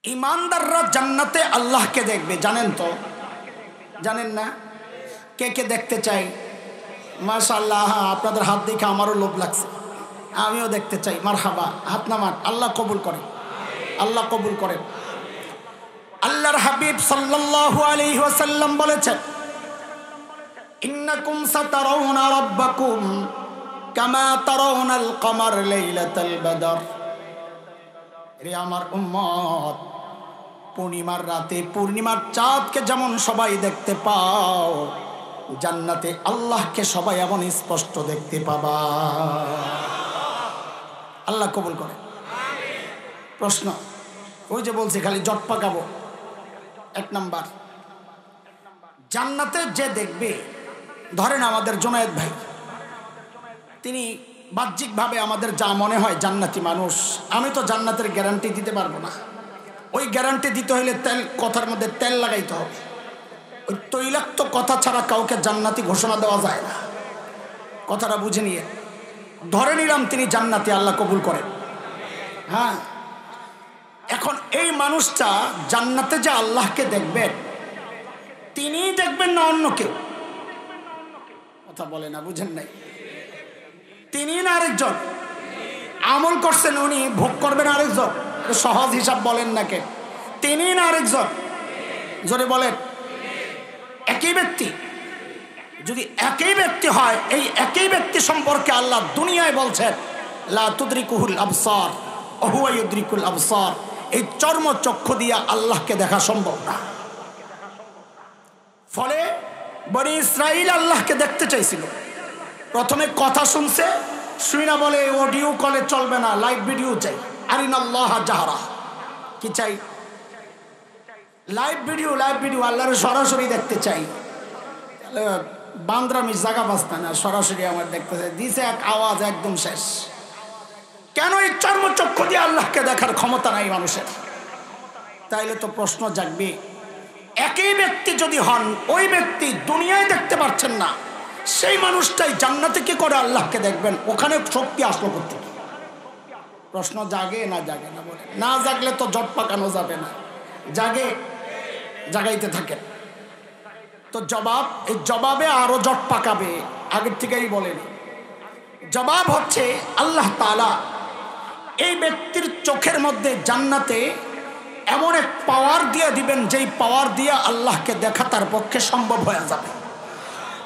ईमानदारরা জান্নাতে আল্লাহকে দেখবে, জানেন তো? জানেন না? কে কে দেখতে চাই? মাশাআল্লাহ, আপনাদের হাত দেখে আমারও লোভ লাগছে, আমিও দেখতে চাই। মারহাবা, হাত নামান। আল্লাহ কবুল করেন, আল্লাহ কবুল করেন। আল্লাহর হাবিব সাল্লাল্লাহু আলাইহি ওয়াসাল্লাম বলেছেন, ইন্নাকুম সাতারাউনা রাব্বাকুম কামা তারাউনাল কমার লাইলাতাল বদর। রে আমার উম্মত, পূর্ণিমার রাতে পূর্ণিমার চাঁদকে যেমন সবাই দেখতে পাও, জান্নাতে আল্লাহকে সবাই এমন স্পষ্ট দেখতে পাবা। আল্লাহ কবুল করে। প্রশ্ন, ওই যে বলছি খালি জট পাকাবো। এক নাম্বার, জান্নাতে যে দেখবে, ধরেন আমাদের জুনায়েদ ভাই, তিনি বাহ্যিকভাবে আমাদের যা মনে হয় জান্নাতি মানুষ, আমি তো জান্নাতের গ্যারান্টি দিতে পারবো না। ওই গ্যারান্টি দিতে হলে তেল, কথার মধ্যে তেল লাগাইতে হবে। ওই তৈলাক্ত কথা ছাড়া কাউকে জান্নাতি ঘোষণা দেওয়া যায় না। কথাটা বুঝে নিয়ে ধরে নিলাম তিনি জান্নাতি, আল্লাহ কবুল করেন। হ্যাঁ, এখন এই মানুষটা জান্নাতে যে আল্লাহকে দেখবেন, তিনি দেখবেন না অন্য কেউ? কথা বলে না, বুঝেন নাই? তিনি না আরেকজন? আমল করছেন উনি, ভোগ করবেন আরেকজন। সহজ হিসাব বলেন না কে? তিনি না আরেকজন? জোরে বলেন। একই ব্যক্তি। যদি একই ব্যক্তি হয়, এই একই ব্যক্তি সম্পর্কে আল্লাহ দুনিয়ায় বলছেন, লা তুদরিকুহুল আবসার ওয়া হুয়া ইউদরিকুল আবসার। এই চর্ম চক্ষু দিয়ে আল্লাহকে দেখা সম্ভব না। ফলে বনি ইসরাইল আল্লাহকে দেখতে চাইছিল, প্রথমে কথা শুনছে, শুই না বলে অডিও কলে চলবে না, লাইভ ভিডিও চাই। আরিনাল্লাহ জাহরা, কি চাই? লাইভ ভিডিও, লাইভ ভিডিও, আল্লাহর সরাসরি দেখতে চাই। বান্দ্রামি জায়গা বাঁচতে না, সরাসরি আমার দেখতে চাই। দিছে এক আওয়াজ, একদম শেষ। কেন? এই চর্মচক্ষু দিয়ে আল্লাহকে দেখার ক্ষমতা নাই মানুষের। তাইলে তো প্রশ্ন জাগবে, একই ব্যক্তি যদি হন, ওই ব্যক্তি দুনিয়ায় দেখতে পাচ্ছেন না, সেই মানুষটাই জান্নাতে কি করে আল্লাহকে দেখবেন? ওখানে শক্তি আসলো করতে। প্রশ্ন জাগে না জাগে না? বলে না, জাগলে তো জট পাকানো যাবে না। জাগে, জাগাইতে থাকে। তো জবাব, এই জবাবে আরো জট পাকাবে, আগের থেকেই বলেনি। জবাব হচ্ছে আল্লাহ তাআলা এই ব্যক্তির চোখের মধ্যে জান্নাতে এমন এক পাওয়ার দিয়ে দিবেন, যেই পাওয়ার দিয়ে আল্লাহকে দেখা তার পক্ষে সম্ভব হয়ে যাবে।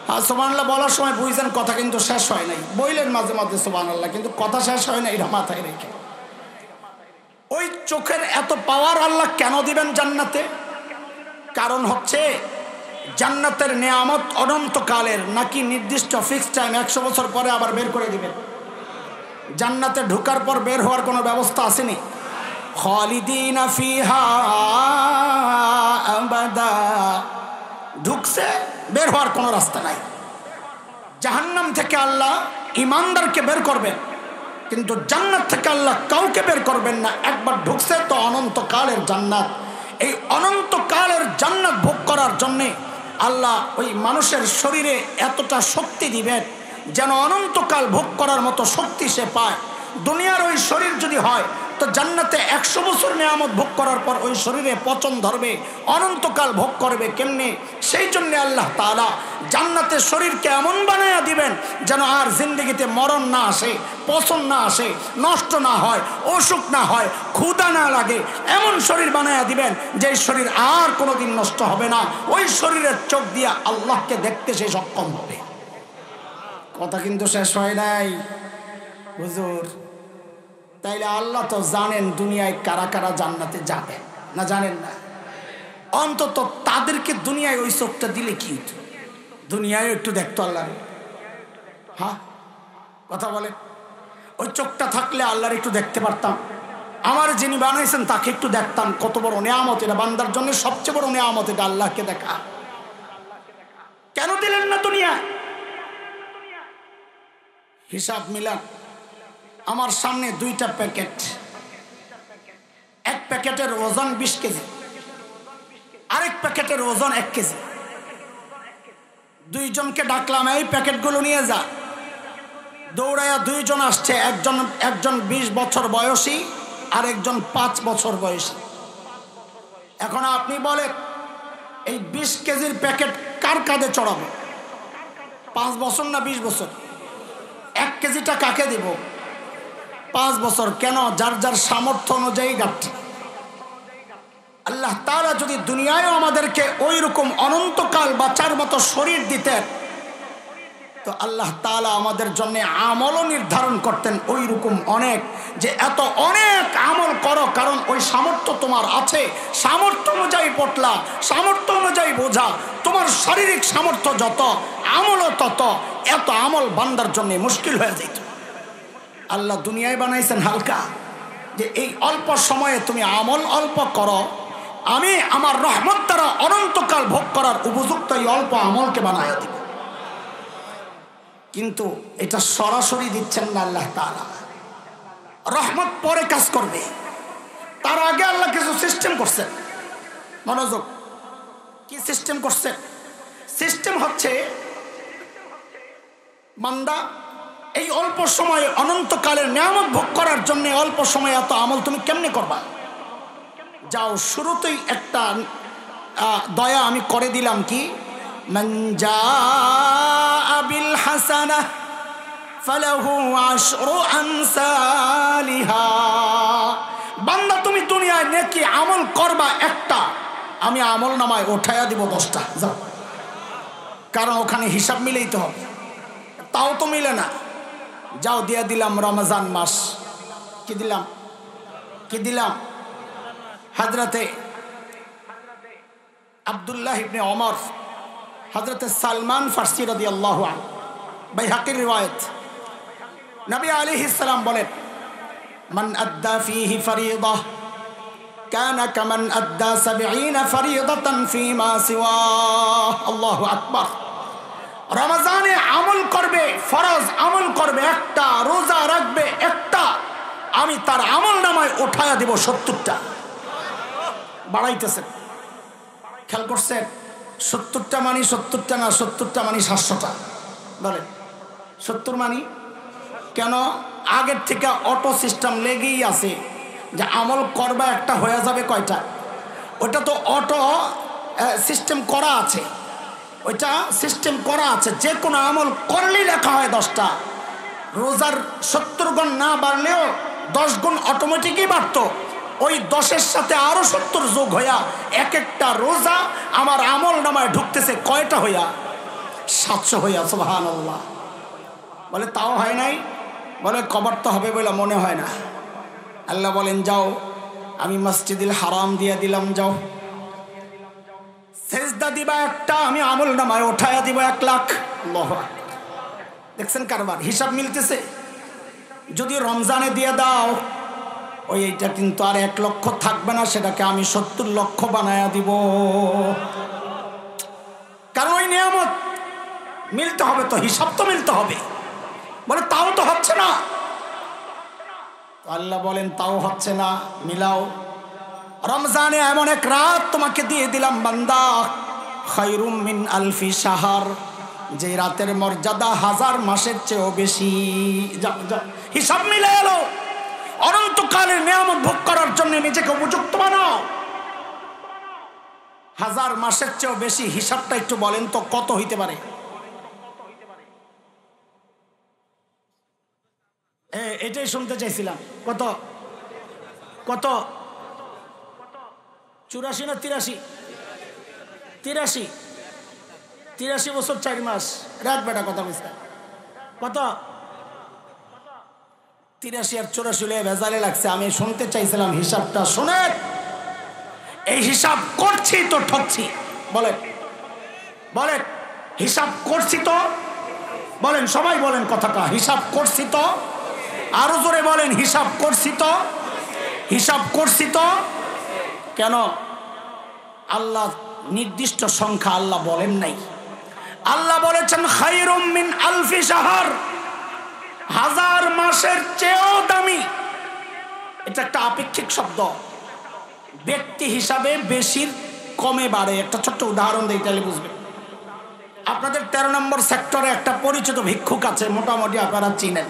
হ্যাঁ, সুবহানাল্লাহ বলার সময় বুঝছেন, কথা কিন্তু শেষ হয় নাই। বইলেন মাঝে মাঝে সুবহানাল্লাহ, কিন্তু কথা শেষ হয় না, এটা মাথায় রেখে। ওই চোখের এত পাওয়ার আল্লাহ কেন দিবেন জান্নাতে? কারণ হচ্ছে জান্নাতের নেয়ামত অনন্তকালের, নাকি নির্দিষ্ট ফিক্স টাইম 100 বছর পরে আবার বের করে দিবেন? জান্নাতে ঢোকার পর বের হওয়ার কোনো ব্যবস্থা আসেনি। খালিদিনা ফিহা আবাদা, ঢুকছে, বের হওয়ার কোনো রাস্তা নাই। জাহান্নাম থেকে আল্লাহ ইমানদারকে বের করবেন, কিন্তু জান্নাত থেকে আল্লাহ কাউকে বের করবেন না। একবার ঢুকছে তো অনন্তকালের জান্নাত। এই অনন্তকালের জান্নাত ভোগ করার জন্যে আল্লাহ ওই মানুষের শরীরে এতটা শক্তি দিবেন, যেন অনন্তকাল ভোগ করার মতো শক্তি সে পায়। দুনিয়ার ওই শরীর যদি হয়, তো জান্নাতে 100 বছর নেয়ামত ভোগ করার পর ওই শরীরে পচন ধরবে, অনন্তকাল ভোগ করবে কেমনে? সেই জন্য আল্লাহ তাআলা জান্নাতের শরীরকে এমন বানায়া দিবেন, যেন আর জিন্দগিতে মরণ না আসে, পচন না আসে, নষ্ট না হয়, অসুখ না হয়, ক্ষুধা না লাগে। এমন শরীর বানায়া দিবেন যে শরীর আর কোনোদিন নষ্ট হবে না। ওই শরীরের চোখ দিয়ে আল্লাহকে দেখতে সে সক্ষম হবে। কথা কিন্তু শেষ হয় নাই হুজুর। তাইলে আল্লাহ তো জানেন দুনিয়ায় কারা কারা জান্নাতে যাবে, না জানেন না? অন্তত তাদেরকে দুনিয়ায় ওই চোখটা দিলে কি হতো? দুনিয়ায় একটু দেখতো আল্লাহ। হ্যাঁ, কথা বলে। ওই চোখটা থাকলে আল্লাহর একটু দেখতে পারতাম, আমার যিনি বানাইছেন তাকে একটু দেখতাম। কত বড় নেয়ামত এটা, বান্দার জন্য সবচেয়ে বড় নেয়ামত এটা, আল্লাহকে দেখা। কেন দিলেন না দুনিয়ায়? হিসাব মিলান। আমার সামনে 2টা প্যাকেট, এক প্যাকেটের ওজন 20 কেজি, আরেক প্যাকেটের ওজন 1 কেজি। দুইজনকে ডাকলাম, এই প্যাকেটগুলো নিয়ে যা। দৌড়াইয়া দুইজন আসছে, একজন 20 বছর বয়সী, আর একজন 5 বছর বয়সী। এখন আপনি বলেন এই 20 কেজির প্যাকেট কার কাঁধে চড়াবো? 5 বছর না 20 বছর? 1 কেজিটা কাকে দিব? 5 বছর। কেন? যার যার সামর্থ্য অনুযায়ী গাঠি। আল্লাহ তাআলা যদি দুনিয়ায় আমাদেরকে ওই রকম অনন্তকাল বাঁচার মতো শরীর দিতেন, তো আল্লাহ তাআলা আমাদের জন্য আমলও নির্ধারণ করতেন ওই রকম অনেক, যে এত অনেক আমল করো, কারণ ওই সামর্থ্য তোমার আছে। সামর্থ্য অনুযায়ী পটলা, সামর্থ্য অনুযায়ী বোঝা, তোমার শারীরিক সামর্থ্য যত, আমলও তত। এত আমল বান্দার জন্য মুশকিল হয়ে যেত। আল্লাহ দুনিয়ায় বানাইছেন হালকা, যে এই অল্প সময়ে তুমি আমল অল্প করো, আমি আমার রহমত দ্বারা অনন্তকাল ভোগ করার উপযুক্ত এই অল্প আমলকে বানায় দিব। কিন্তু এটা সরাসরি দিচ্ছেন না আল্লাহ তাআলা। রহমত পরে কাজ করবে, তার আগে আল্লাহ কিছু সিস্টেম করছেন। মনোযোগ, কি সিস্টেম করছেন? সিস্টেম হচ্ছে, বান্দা এই অল্প সময়ে অনন্তকালের নিয়ামত ভোগ করার জন্য অল্প সময়ে এত আমল তুমি কেমনে করবা? যাও, শুরুতেই একটা দয়া আমি করে দিলাম, কি মান জাআ বিল হাসানাহ ফালাহু আশরু আমসালিহা। বান্দা তুমি দুনিয়ায় নেকি আমল করবা একটা, আমি আমল নামায় উঠাইয়া দিব 10টা। যাও, কারণ ওখানে হিসাব মিলেইতে হবে। তাও তো মিলে না। যাও, দিয়ে দিলাম রমজান মাস। কি দিলাম? কি দিলাম? হযরতে আব্দুল্লাহ ইবনে ওমর, হযরতে সালমান ফারসি রাদিয়াল্লাহু আনহু, বাইহাকির রিওয়ায়াত, নবী আলাইহিস সালাম বলেন, মান আদ্দা ফীহি ফরিয়দা কানা কামান আদ্দা 70 ফরিয়দাতান ফীমা সিওয়া। আল্লাহু আকবার। রমজানে আমল করবে, ফরজ আমল করবে একটা, রোজা রাখবে একটা, আমি তার আমল নামায় উঠায়া দিব 70টা। বাড়াইতেছেন, খেয়াল করছেন? 70টা মানি 70টা না, 70টা মানি 700টা। বলেন 70 মানি কেন? আগের থেকে অটো সিস্টেম লেগেই আছে, যে আমল করবা একটা হয়ে যাবে কয়টা? ওটা তো অটো সিস্টেম করা আছে, ওইটা সিস্টেম করা আছে। যে কোনো আমল করলেই লেখা হয় 10টা। রোজার 70 গুণ না বাড়লেও 10 গুণ অটোমেটিকই বাড়তো। ওই 10-এর সাথে আরো 70 যোগ হইয়া এক একটা রোজা আমার আমল নামায় ঢুকতেছে কয়টা হইয়া? 700 হইয়া। সুবহানাল্লাহ। বলে তাও হয় নাই? বলে কবর তো হবে বলে মনে হয় না। আল্লাহ বলেন, যাও, আমি মসজিদুল হারাম দিয়ে দিলাম, যাও সেজদা দিবা একটা, আমি আমল নামায় উঠায়া দিব 1 লাখ। আল্লাহু আকবার। দেখছেন কারবার? হিসাব মিলতেছে। যদি রমজানে দিয়ে দাও, ওই এইটা কিন্তু আর 1 লক্ষ থাকবে না, সেটাকে আমি 70 লক্ষ বানায়া দিব। কারণ ওই নিয়ামত মিলতে হবে, তো হিসাব তো মিলতে হবে। বলে তাও তো হচ্ছে না। আল্লাহ বলেন, তাও হচ্ছে না, মিলাও। রমজানে এমন এক রাত তোমাকে দিয়ে দিলাম বান্দা, খায়রুম মিন আলফি শাহর, যে রাতের মর্যাদা 1000 মাসের চেয়েও বেশি। হিসাব মিলে এলো। অনন্তকালের নিয়ামত ভোগ করার জন্য নিজেকে উপযুক্ত বানাও। 1000 মাসের চেয়েও বেশি, হিসাবটা একটু বলেন তো কত হইতে পারে? এটাই শুনতে চাইছিলাম। কত? কত? 84 না 83? 83। 83 বছর 4 মাস। রাত বেটা কথা বলছে। কত? 83 আর 84 ভেজালে লাগছে। আমি শুনতে চাইছিলাম হিসাবটা। শুনে, এই হিসাব করছি তো ঠকছি। বলেন, বলেন, হিসাব করছি তো? বলেন, সবাই বলেন কথাটা, হিসাব করছি তো? আরো জোরে বলেন, হিসাব করছি তো? হিসাব করছি তো? কেন? আল্লাহ নির্দিষ্ট সংখ্যা আল্লাহ বলেন নাই। আল্লাহ বলেছেন খায়রুম মিন আলফি শাহর, 1000 মাসের চেয়েও দামি। এটা একটা আপেক্ষিক শব্দ, ব্যক্তি হিসাবে বেশির কমে বাড়ে। একটা ছোট্ট উদাহরণ দিই, তাহলে বুঝবেন। আপনাদের 13 নম্বর সেক্টরে একটা পরিচিত ভিক্ষুক আছে, মোটামুটি আপনারা চিনেন।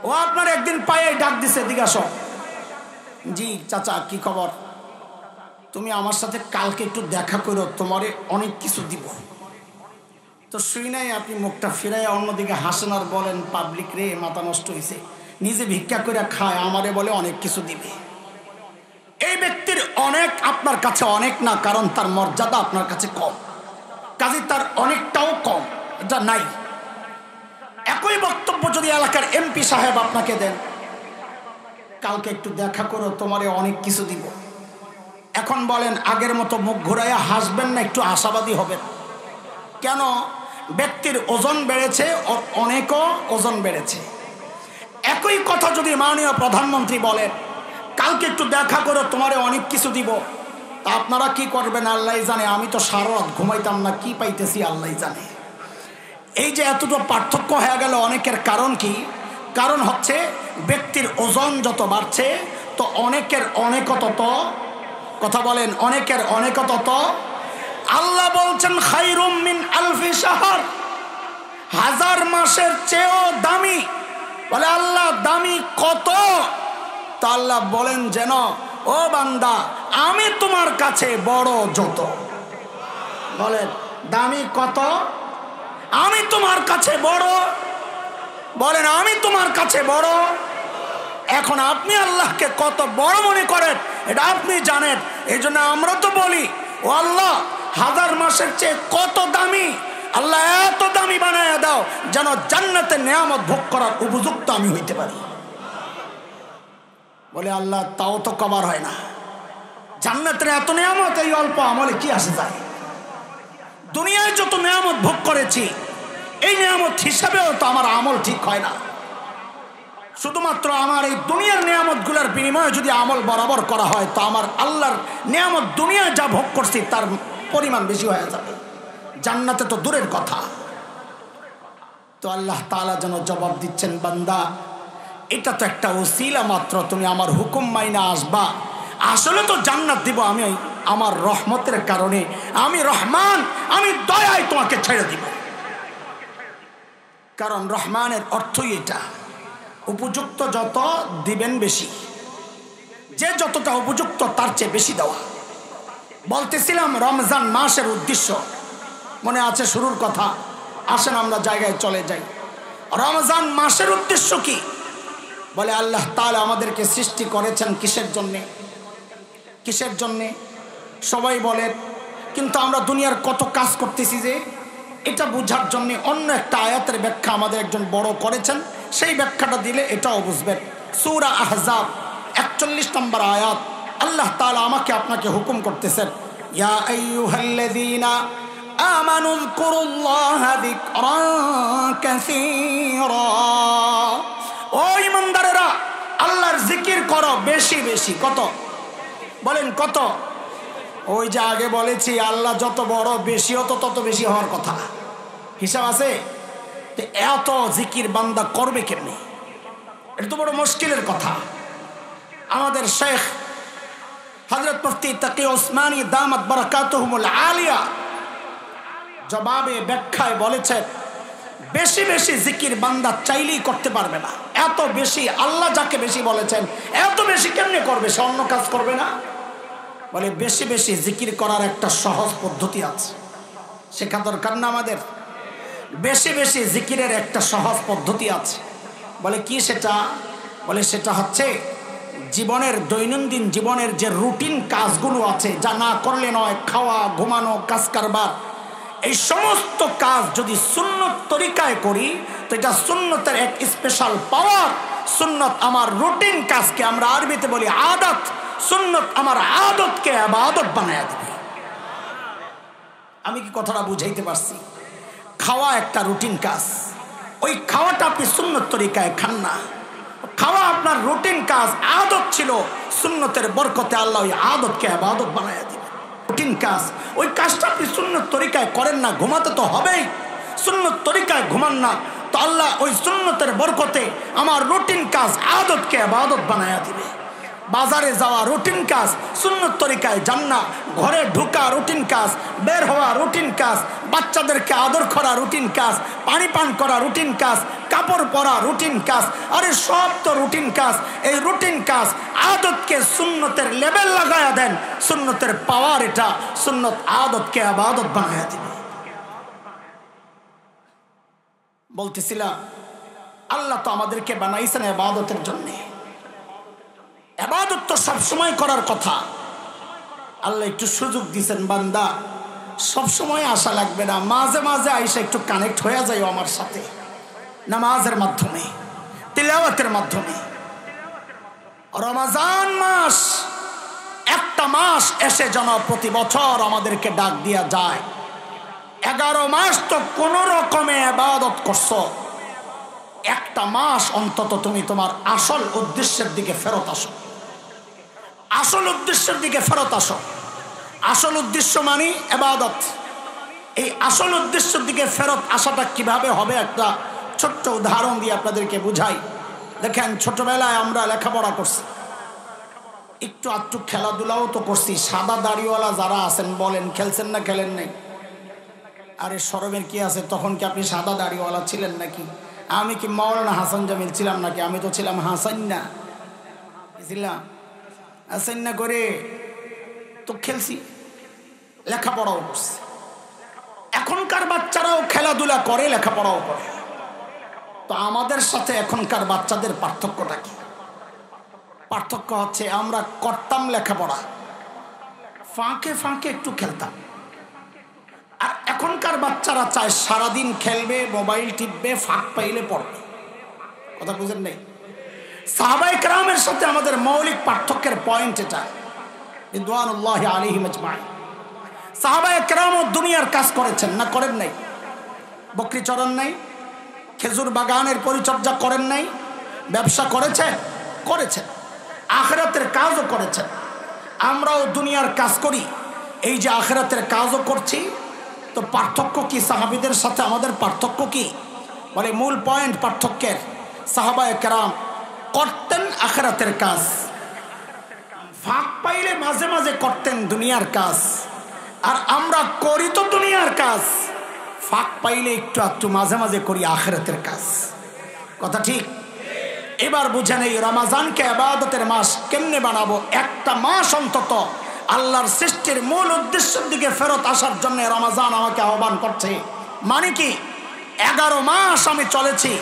ও আপনার একদিন পায়ে ডাক দিছে, জিজ্ঞাসা, জি চাচা কি খবর? তুমি আমার সাথে কালকে একটু দেখা করো, তোমারে অনেক কিছু দিব। তো শুই নাই আপনি মুখটা ফিরাই অন্যদিকে হাসেন আর বলেন, পাবলিক রে মাথা নষ্ট হয়েছে, নিজে ভিক্ষা করে খায়, আমারে বলে অনেক কিছু দিবে। এই ব্যক্তির অনেক আপনার কাছে অনেক না, কারণ তার মর্যাদা আপনার কাছে কম, কাজে তার অনেকটাও কম, এটা নাই। একই বক্তব্য যদি এলাকার এমপি সাহেব আপনাকে দেন, কালকে একটু দেখা করো, তোমারে অনেক কিছু দিব, এখন বলেন আগের মতো মুখ ঘুরাইয়া হাসবেন না, একটু আশাবাদী হবেন? কেন? ব্যক্তির ওজন বেড়েছে, অনেকও ওজন বেড়েছে। একই কথা যদি মাননীয় প্রধানমন্ত্রী বলেন, কালকে একটু দেখা করো, তোমারে অনেক কিছু দিব, তা আপনারা কি করবেন আল্লাহ জানে। আমি তো সারা রাত ঘুমাইতাম না, কি পাইতেছি আল্লাহ জানে। এই যে এতটা পার্থক্য হয়ে গেল, অনেকের কারণ কি? কারণ হচ্ছে ব্যক্তির ওজন যত বাড়ছে, তো অনেকের অনেকও তত, কথা বলেন, অনেকের অনেকও তত। আল্লাহ বলছেন খায়রুম মিন আলফি শাহর, হাজার মাসের চেয়েও দামি। বলে আল্লাহ দামি কত? তো আল্লাহ বলেন যেন, ও বান্দা আমি তোমার কাছে বড় যত। বলেন দামি কত? আমি তোমার কাছে বড়। বলেন আমি তোমার কাছে বড়। এখন আপনি আল্লাহকে কত বড় মনে করেন এটা আপনি জানেন। এই জন্য আমরা তো বলি, ও আল্লাহ হাজার মাসের চেয়ে কত দামি, আল্লাহ এত দামি বানায় দাও যেন জান্নাতের নিয়ামত ভোগ করার উপযুক্ত আমি হইতে পারি। বলে আল্লাহ তাও তো কভার হয় না, জান্নাতের এত নিয়ামত এই অল্প আমলে কি আসে যায়? দুনিয়ায় যত নিয়ামত ভোগ করেছি এই নিয়ামত হিসাবেও তো আমার আমল ঠিক হয় না। শুধুমাত্র আমার এই দুনিয়ার নিয়ামতগুলোর বিনিময়ে যদি আমল বরাবর করা হয়, তো আমার আল্লাহর নিয়ামত দুনিয়ায় যা ভোগ করছি তার পরিমাণ বেশি হয়ে যাবে, জান্নাতে তো দূরের কথা। তো আল্লাহ তাআলা যেন জবাব দিচ্ছেন, বান্দা এটা তো একটা ওসিলা মাত্র, তুমি আমার হুকুম মাইনা আসবা, আসলে তো জান্নাত দিব আমি আমার রহমতের কারণে। আমি রহমান, আমি দয়ায় তোমাকে ছেড়ে দিব। কারণ রহমানের অর্থই এটা, উপযুক্ত যত দিবেন বেশি, যে যতটা উপযুক্ত তার চেয়ে বেশি দেওয়া। বলতেছিলাম রমজান মাসের উদ্দেশ্য মনে আছে, শুরুর কথা। আসেন আমরা জায়গায় চলে যাই। রমজান মাসের উদ্দেশ্য কি? বলে আল্লাহ তাআলা আমাদেরকে সৃষ্টি করেছেন কিসের জন্যে? কিসের জন্যে সবাই বলেন, কিন্তু আমরা দুনিয়ার কত কাজ করতেছি যে এটা বোঝার জন্যে অন্য একটা আয়াতের ব্যাখ্যা আমাদের একজন বড় করেছেন, সেই ব্যাখ্যাটা দিলে এটাও বুঝবেন। সূরা আহজাব 41 নম্বর আয়াত, আল্লাহ তাআলা আমাকে আপনাকে হুকুম করতেছেন, ইয়া আইয়ুহাল্লাযীনা আমানু যকুরুল্লাহা যিকরান কাসীরা। ও ঈমানদারেরা আল্লাহর জিকির করো বেশি বেশি। কত? বলেন কত? ওই যে আগে বলেছি আল্লাহ যত বড় বেশিও তো তত বেশি হওয়ার কথা, হিসাব আছে। এত জিকির বান্দা করবে কেমনি? এটা তো বড় মুশকিলের কথা। আমাদের শেখ হযরত মুফতি তাকি ওসমানী দামাত বারাকাতুহুমুল আলিয়া জবাবে ব্যাখ্যায় বলেছেন, বেশি বেশি জিকির বান্দা চাইলেই করতে পারবে না। এত বেশি আল্লাহ যাকে বেশি বলেছেন এত বেশি কেমনে করবে? সে অন্য কাজ করবে না? বলে বেশি বেশি জিকির করার একটা সহজ পদ্ধতি আছে, শেখা দরকার না আমাদের? বেশি বেশি জিকিরের একটা সহজ পদ্ধতি আছে। বলে কি সেটা? বলে সেটা হচ্ছে জীবনের দৈনন্দিন জীবনের যে রুটিন কাজগুলো আছে, যা না করলে নয়, খাওয়া ঘুমানো কাজ কারবার, এই সমস্ত কাজ যদি সুন্নত তরিকায় করি তো এটা সুন্নতের এক স্পেশাল পাওয়ার। সুন্নত আমার রুটিন কাজকে আমরা আরবিতে বলি আদত, সুন্নত আমার আদতকে ইবাদত বানায় দেবে। আমি কি কথাটা বুঝাইতে পারছি? খাওয়া একটা রুটিন কাজ, ওই খাওয়াটা আপনি সুন্নত তরিকায় খান না, খাওয়া আপনার রুটিন কাজ, আদত ছিল, সুন্নতের বরকতে আল্লাহ ওই আদতকে ইবাদত বানায় দিবে। রুটিন কাজ, ওই কাজটা আপনি সুন্নত তরিকায় করেন না, ঘুমাতে তো হবেই, সুন্নত তরিকায় ঘুমান না, তো আল্লাহ ওই সুন্নতের বরকতে আমার রুটিন কাজ আদতকে ইবাদত বানায় দিবে। বাজারে যাওয়া রুটিন কাজ, সুন্নত তরিকায় জান্নাত, ঘরে ঢোকা রুটিন কাজ, বের হওয়া রুটিন কাজ, বাচ্চাদেরকে আদর করা রুটিন কাজ, পানি পান করা রুটিন কাজ, কাপড় পরা রুটিন কাজ। আরে সব তো রুটিন কাজ। এই রুটিন কাজ আদতকে সুন্নতের লেবেল লাগায়া দেন, সুন্নতের পাওয়ার এটা, সুন্নত আদতকে ইবাদত বানায়া দিবে। বলতেছিলাম আল্লাহ তো আমাদেরকে বানাইছেন ইবাদতের জন্য। ইবাদত তো সবসময় করার কথা। আল্লাহ একটু সুযোগ দিয়েছেন, বান্দা সবসময় আসা লাগবে না, মাঝে মাঝে আইসা একটু কানেক্ট হয়ে যায় আমার সাথে, নামাজের মাধ্যমে, তিলাওয়াতের মাধ্যমে। রমজান মাস একটা মাস এসে যেন প্রতি বছর আমাদেরকে ডাক দিয়া যায়। 11 মাস তো কোন রকমে ইবাদত করছো, একটা মাস অন্তত তুমি তোমার আসল উদ্দেশ্যের দিকে ফেরত আসো, আসল উদ্দেশ্যের দিকে ফেরত আসো। আসল উদ্দেশ্য মানে ইবাদত। এই আসল উদ্দেশ্যের দিকে ফেরত আসাটা কিভাবে হবে একটা ছোট্ট উদাহরণ দিয়ে আপনাদেরকে বুঝাই। দেখেন, ছোটবেলায় আমরা লেখাপড়া করছি, একটু আধটু খেলাধুলাও তো করছি। সাদা দাড়িওয়ালা যারা আছেন বলেন, খেলছেন না খেলেন নাই? আরে শরমের কি আছে, তখন কি আপনি সাদা দাড়িওয়ালা ছিলেন নাকি? আমি কি মাওলানা হাসান জামিল ছিলাম নাকি? আমি তো ছিলাম হাসান্না, ছিলাম হাসান্না করে তো খেলছি, লেখাপড়াও করছি। এখনকার বাচ্চারাও খেলাধুলা করে, লেখাপড়াও করে। তো আমাদের সাথে এখনকার বাচ্চাদের পার্থক্যটা কি? পার্থক্য হচ্ছে আমরা করতাম লেখাপড়া, ফাঁকে ফাঁকে একটু খেলতাম। আর এখনকার বাচ্চারা চায় সারাদিন খেলবে, মোবাইল টিপবে, ফাঁক পাইলে পড়বে। কথা বুঝেন নাই? সাহাবায়ে কেরামের সাথে আমাদের মৌলিক পার্থক্যের পয়েন্ট এটা। রিদওয়ানুল্লাহি আলাইহিম আজমাইন। সাহাবায়ে কেরামও দুনিয়ার কাজ করেছেন না করেন নাই? বকরি চড়ান নাই, খেজুর বাগানের পরিচর্যা করেন নাই, ব্যবসা করেছেন, করেছেন, আখিরাতের কাজও করেছেন। আমরাও দুনিয়ার কাজ করি, এই যে আখিরাতের কাজও করছি। তো পার্থক্য কি সাহাবীদের সাথে আমাদের পার্থক্য কি? বলে মূল পয়েন্ট পার্থক্যের, সাহাবায়ে কেরাম করতেন আখিরাতের কাজ, ফাঁক পাইলে মাঝে মাঝে করতেন দুনিয়ার কাজ। আর আমরা করি তো দুনিয়ার কাজ, ফাঁক পাইলে একটু একটু মাঝে মাঝে করি আখিরাতের কাজ। কথা ঠিক? এবার বুঝেন, এই রমজানকে ইবাদতের মাস কেমনে বানাবো? একটা মাস অন্তত আল্লাহর সৃষ্টির মূল উদ্দেশ্যের দিকে ফেরত আসার জন্য রমজান আমাকে আহ্বান করছে। মানে কি, 11 মাস আমি চলেছি,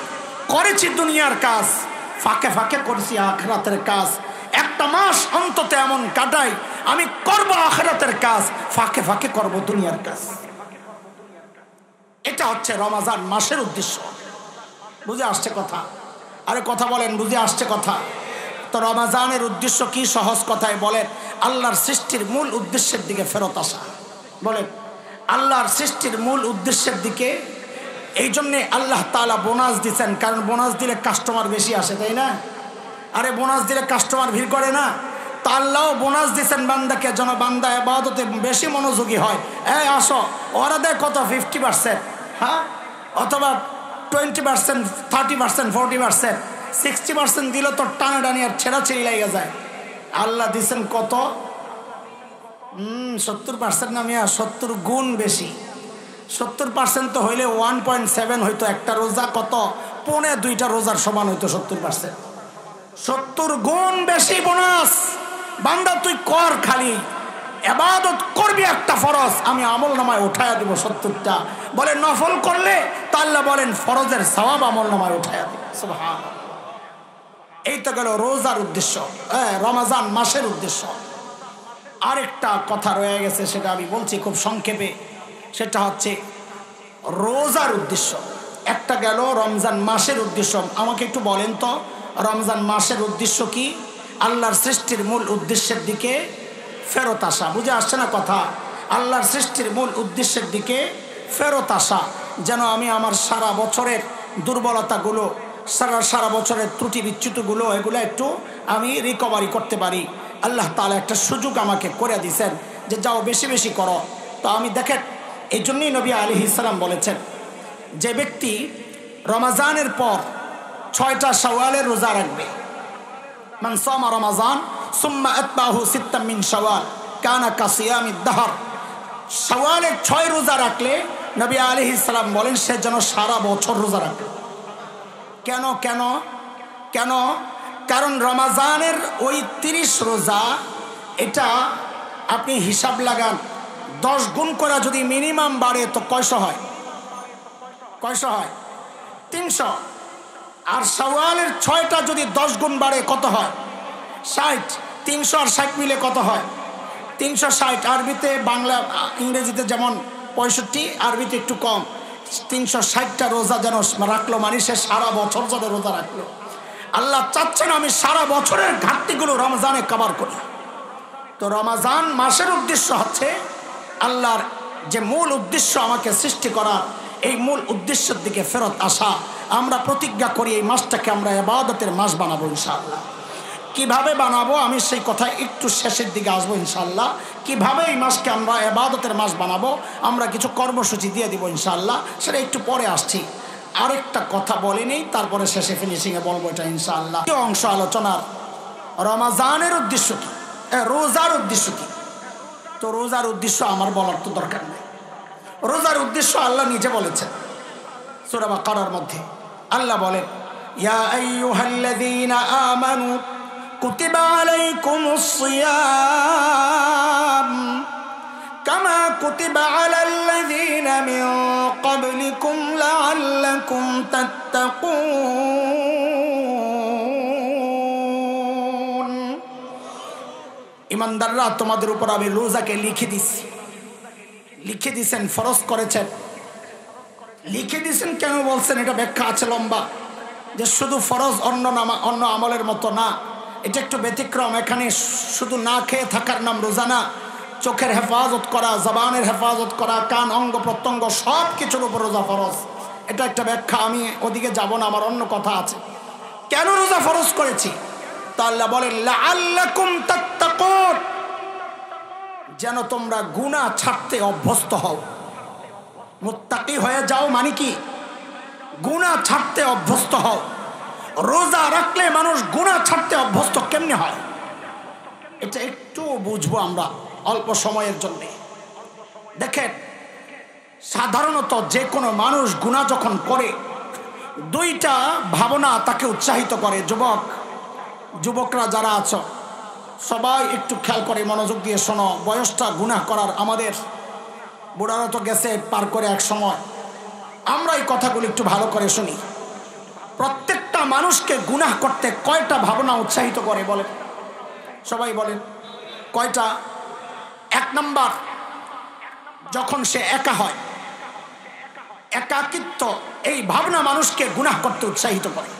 করেছি দুনিয়ার কাজ, ফাঁকে ফাঁকে করেছি আখিরাতের কাজ। একটা মাস অন্তত এমন কাটাই আমি করব আখিরাতের কাজ, ফাঁকে ফাঁকে করব দুনিয়ার কাজ। এটা হচ্ছে রমজান মাসের উদ্দেশ্য। বুঝে আসছে কথা? আরে কথা বলেন, বুঝে আসছে কথা? তো রমজানের উদ্দেশ্য কি? সহজ কথায় বলেন, আল্লাহর সৃষ্টির মূল উদ্দেশ্যের দিকে ফেরত আসা। বলেন, আল্লাহর সৃষ্টির মূল উদ্দেশ্যের দিকে। এই জন্যে আল্লাহ তাআলা বোনাস দিচ্ছেন, কারণ বোনাস দিলে কাস্টমার বেশি আসে, তাই না? আরে বোনাস দিলে কাস্টমার ভিড় করে না? তা আল্লাহও বোনাস দিচ্ছেন বান্দাকে, যেন বান্দা ইবাদতে বেশি মনোযোগী হয়। এই আসো, ওরা দেয় কত 50%, হ্যাঁ, অথবা 20%, 30%, 40%, 60% দিল তো টানাটানি আর ছেঁড়াছেড়ি লেগে যায়। আল্লাহ দিচ্ছেন কত? 70% না মিয়া, 70 গুণ বেশি। 70% তো হইলে 1.7 হইতো একটা রোজা, কত 2.5 রোজার সমান হইতো 70%। 70 গুণ বেশি বোনাস। বান্দা তুই কর, খালি ইবাদত করবি, একটা ফরজ আমি আমল নামায় উঠায়া দিব 70টা। বলে নফল করলে তা আল্লাহ বলেন ফরজের সওয়াব আমল নামায় উঠায়া দিব। সুবহানাল্লাহ। এই তো গেল রোজার উদ্দেশ্য, রমজান মাসের উদ্দেশ্য। আরেকটা কথা রয়ে গেছে, সেটা আমি বলছি খুব সংক্ষেপে। সেটা হচ্ছে রোজার উদ্দেশ্য। একটা গেল রমজান মাসের উদ্দেশ্য। আমাকে একটু বলেন তো, রমজান মাসের উদ্দেশ্য কি? আল্লাহর সৃষ্টির মূল উদ্দেশ্যের দিকে ফেরত আসা। বুঝে আসছে না কথা? আল্লাহর সৃষ্টির মূল উদ্দেশ্যের দিকে ফেরত আসা, যেন আমি আমার সারা বছরের দুর্বলতাগুলো, সারা বছরের ত্রুটি বিচ্যুতিগুলো, এগুলো একটু আমি রিকভারি করতে পারি। আল্লাহ তাআলা একটা সুযোগ আমাকে করে দিয়েছেন যে যাও বেশি বেশি করো। তো আমি দেখেন, এই জন্যই নবী আলাইহিস সালাম বলেছেন, যে ব্যক্তি রমজানের পর 6টা শাওয়ালের রোজা রাখবে, মান সামা রমাজান সুম্মা আতবাহু সিত্তাম মিন শাওয়াল কানা কাসিয়ামিদ দাহর। শাওয়ালের 6 রোজা রাখলে নবী আলাইহিস সালাম বলেন সে যেন সারা বছর রোজা রাখে। কেন কেন কেন? কারণ রমজানের ওই 30 রোজা, এটা আপনি হিসাব লাগান, 10 গুণ করা যদি মিনিমাম বাড়ে তো কয়শো হয়? কয়শো হয়? 300। আর শাওয়ালের 6টা যদি 10 গুণ বাড়ে কত হয়? 60। 300 আর 60 মিলে কত হয়? 360। আরবিতে, বাংলা ইংরেজিতে যেমন 65, আরবিতে একটু কম। 360টা রোজা যেন রাখলো, মানে সে সারা বছর যেন রোজা রাখলো। আল্লাহ চাচ্ছেন আমি সারা বছরের ঘাটতিগুলো রমজানে কভার করি। তো রমজান মাসের উদ্দেশ্য হচ্ছে আল্লাহর যে মূল উদ্দেশ্য আমাকে সৃষ্টি করা, এই মূল উদ্দেশ্যের দিকে ফেরত আসা। আমরা প্রতিজ্ঞা করি এই মাসটাকে আমরা ইবাদতের মাস বানাবো ইনশাআল্লাহ। কিভাবে বানাবো আমি সেই কথা একটু শেষের দিকে আসবো ইনশাআল্লাহ। কিভাবে এই মাসকে আমরা ইবাদতের মাস বানাবো, আমরা কিছু কর্মসূচি দিয়ে দিব ইনশাআল্লাহ, সেটা একটু পরে আসছি। আরেকটা কথা বলে নেই, তারপরে শেষে ফিনিশিংয়ে বলবো এটা ইনশাআল্লাহ। অংশ আলোচনার রমজানের উদ্দেশ্য কি, রোজার উদ্দেশ্য কি? তো রোজার উদ্দেশ্য আমার বলার তো দরকার নেই। রোজার উদ্দেশ্য আল্লাহ নিজে বলেছেন সূরা বাকারার মধ্যে। আল্লাহ বলেন, ইয়া আইয়ুহাল্লাযীনা আমানু কুতিবা আলাইকুমুস সিয়াম কামা কুতিবা আলাল্লাযীনা মিন ক্বাবলিকুম লাআল্লাকুম তাত্তাকুন। ইমানদাররা, তোমাদের উপর আমি রোজাকে লিখে দিছি। লিখে দিছেন, ফরজ করেছেন। লিখে দিছেন কেন বলছেন, এটা ব্যাখ্যা আছে লম্বা। যে শুধু ফরজ অন্য আমলের মতো না, এটা একটু ব্যতিক্রম। এখানে শুধু না খেয়ে থাকার নাম রোজা না, চোখের হেফাজত করা, জবানের হেফাজত করা, কান, অঙ্গ প্রত্যঙ্গ সব কিছুর উপর রোজা ফরজ। এটা একটা ব্যাখ্যা, আমি ওদিকে যাব না, আমার অন্য কথা আছে। কেন রোজা ফরজ করেছি? তা আল্লাহ বলেন, লাআল্লাকুম তাত্তাকুন, যেন তোমরা গুনাহ ছাড়তে অভ্যস্ত হও। মুত্তাকি হয়ে যাও মানে কি? গুনাহ ছাড়তে অভ্যস্ত হও। রোজা রাখলে মানুষ গুনাহ ছাড়তে অভ্যস্ত কেমনে হয়, এটা একটু বুঝবো আমরা অল্প সময়ের জন্য। দেখেন, সাধারণত যে কোনো মানুষ গুনাহ যখন করে, 2টা ভাবনা তাকে উৎসাহিত করে। যুবকরা যারা আছো সবাই একটু খেয়াল করে মনোযোগ দিয়ে শোনো। বয়সটা গুনাহ করার, আমাদের বুড়ারা তো গেছে পার করে এক সময়। আমরা এই কথাগুলো একটু ভালো করে শুনি। প্রত্যেকটা মানুষকে গুনাহ করতে কয়টা ভাবনা উৎসাহিত করে বলেন? সবাই বলেন কয়টা? 1 নাম্বার, যখন সে একা হয়, একাকিত্ব, এই ভাবনা মানুষকে গুনাহ করতে উৎসাহিত করে।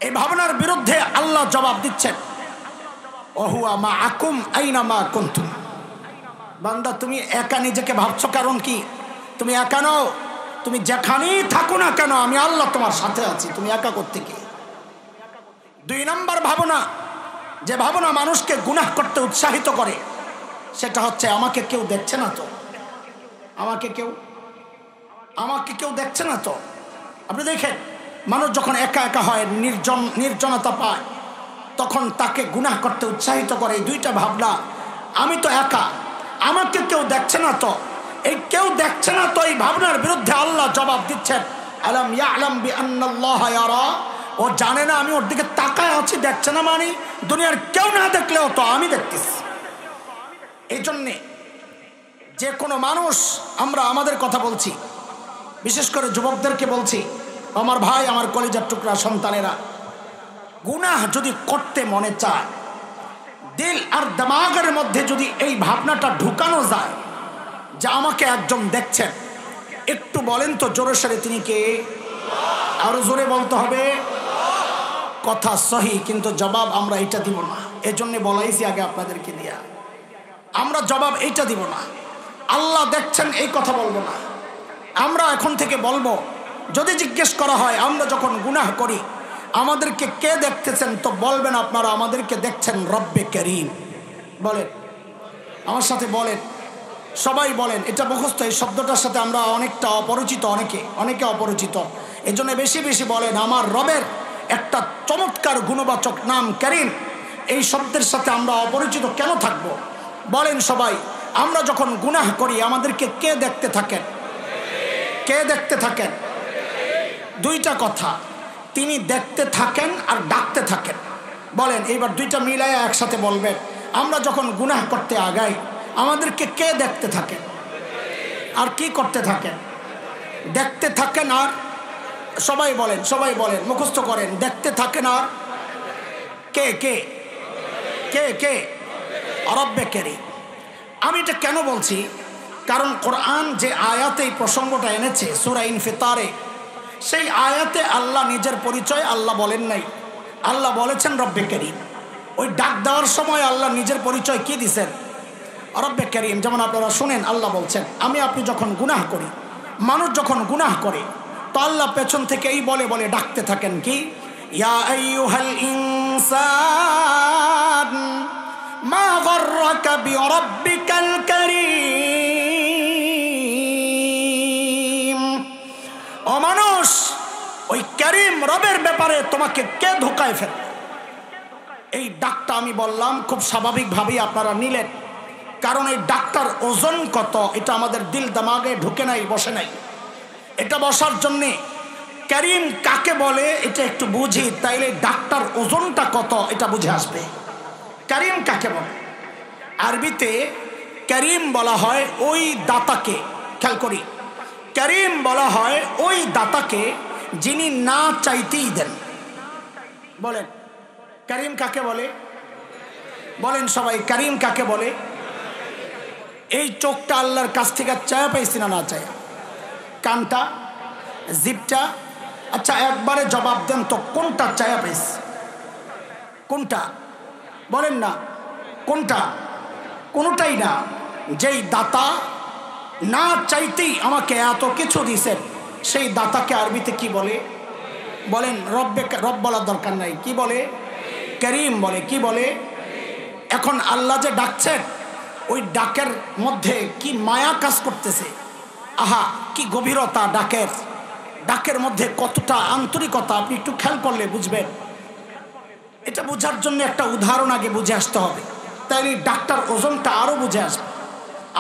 এই ভাবনার বিরুদ্ধে আল্লাহ জবাব দিচ্ছেন, ওহুয়া মাআকুম আইনামা কুনতুম। বান্দা, তুমি একা নিজেকে ভাবছো, কারণ কি? তুমি একা নও। তুমি যেখানেই থাকো না কেন, আমি আল্লাহ তোমার সাথে আছি। তুমি একা করতে কি? 2 নাম্বার ভাবনা, যে ভাবনা মানুষকে গুনাহ করতে উৎসাহিত করে, সেটা হচ্ছে আমাকে কেউ দেখছে না তো, আমাকে কেউ দেখছে না তো। আপনি দেখেন, মানুষ যখন একা একা হয়, নির্জনতা পায়, তখন তাকে গুনাহ করতে উৎসাহিত করে এই 2টা ভাবনা। আমি তো একা, আমাকে কেউ দেখছে না তো। এই কেউ দেখছে না তো, এই ভাবনার বিরুদ্ধে আল্লাহ জবাব দিচ্ছেন, আলাম ইয়ালাম বিআন্নাল্লাহা ইয়ারা। ও জানে না আমি ওর দিকে তাকায় আছি, দেখছে না মানে দুনিয়ার কেউ না দেখলেও তো আমি দেখতেছি। এই জন্যে যে কোনো মানুষ, আমরা আমাদের কথা বলছি, বিশেষ করে যুবকদেরকে বলছি, আমার ভাই, আমার কলিজার টুকরা সন্তানেরা, গুনাহ যদি করতে মনে চায়, দিল আর দিমাগের মধ্যে যদি এই ভাবনাটা ঢুকানো যায় যে আমাকে একজন দেখছেন, একটু বলেন তো জোরে সরে, তিনি কে? আরো জোরে বলতে হবে। কথা সহি, কিন্তু জবাব আমরা এটা দিব না। এজন্য বলাইছি আগে আপনাদেরকে দিয়া, আমরা জবাব এইটা দিব না। আল্লাহ দেখছেন এই কথা বলবো না। আমরা এখন থেকে বলবো, যদি জিজ্ঞেস করা হয় আমরা যখন গুনাহ করি আমাদেরকে কে দেখতেছেন, তো বলবেন আপনারা আমাদেরকে দেখছেন রব্বে করিম। বলেন, আমার সাথে বলেন, সবাই বলেন। এটা মুখস্থ, এই শব্দটার সাথে আমরা অনেকটা অপরিচিত, অনেকে অপরিচিত। এজন্য বেশি বেশি বলেন, আমার রবের একটা চমৎকার গুণবাচক নাম করিম। এই শব্দের সাথে আমরা অপরিচিত কেন থাকব? বলেন সবাই, আমরা যখন গুনাহ করি আমাদেরকে কে দেখতে থাকেন? কে দেখতে থাকেন? দুইটা কথা, তিনি দেখতে থাকেন আর ডাকতে থাকেন। বলেন এইবার দুইটা মিলাইয়া একসাথে বলবেন, আমরা যখন গুনাহ করতে আগাই আমাদেরকে কে দেখতে থাকেন আর কি করতে থাকেন? দেখতে থাকেন আর সবাই বলেন, সবাই বলেন, মুখস্থ করেন, দেখতে থাকেন আর কে কে কে কে? রব্বে কারীম। আমি এটা কেন বলছি? কারণ কোরআন যে আয়াতে এই প্রসঙ্গটা এনেছে সূরা ইনফিতারে, সেই আয়াতে আল্লাহ নিজের পরিচয় আল্লাহ বলেন নাই, আল্লাহ বলেছেন রব্বে কারীম। ওই ডাক দেওয়ার সময় আল্লাহ নিজের পরিচয় কি দিছেন? রব্বে কারীম। যেমন আপনারা শুনেন, আল্লাহ বলছেন আমি আপনি যখন গুনাহ করি, মানুষ যখন গুনাহ করে, তো আল্লাহ পেছন থেকে এই বলে বলে ডাকতে থাকেন কি, ইয়া আইয়ুহাল ইনসান মা গররাকা বিরাব্বিকাল কারীম। ও মানুষ, ওই কারীম রবের ব্যাপারে তোমাকে কে ধোঁকায় ফেলে? এই ডাকটা আমি বললাম খুব স্বাভাবিকভাবেই আপনারা নিলেন, কারণ এই ডাকটার ওজন কত এটা আমাদের দিল দিমাগে ঢুকে নাই, বসে নাই। এটা বসার জন্যে কারীম কাকে বলে এটা একটু বুঝি, তাইলে ডাকটার ওজনটা কত এটা বুঝে আসবে। কারীম কাকে বলে? আরবিতে কারীম বলা হয় ওই দাতাকে, খেয়াল করি, কারীম বলা হয় ওই দাতাকে যিনি না চাইতেই দেন। বলেন কারীম কাকে বলে? বলেন সবাই, কারীম কাকে বলে? এই চোখটা আল্লাহর কাছ থেকে চায়া পাইছি না, না চায়া? কানটা, জিভটা, আচ্ছা একবারে জবাব দেন তো, কোনটা চায়া পাইছি? কোনটা বলেন না? কোনটা? কোনটাই না। যেই দাতা না চাইতেই আমাকে এত কিছু দিছেন, সেই দাতাকে আরবিতে কি বলে? বলেন, রব বলার দরকার নাই, কি বলে? কারীম বলে। কি বলে? এখন আল্লাহ যে ডাকছেন, ওই ডাকের মধ্যে কি মায়া কাজ করতেছে, আহা কি গভীরতা ডাকের, ডাকের মধ্যে কতটা আন্তরিকতা আপনি একটু খেয়াল করলে বুঝবেন। এটা বোঝার জন্য একটা উদাহরণ আগে বুঝে আসতে হবে, তাইলে ডাকটার ওজনটা আরো বুঝে আসবে।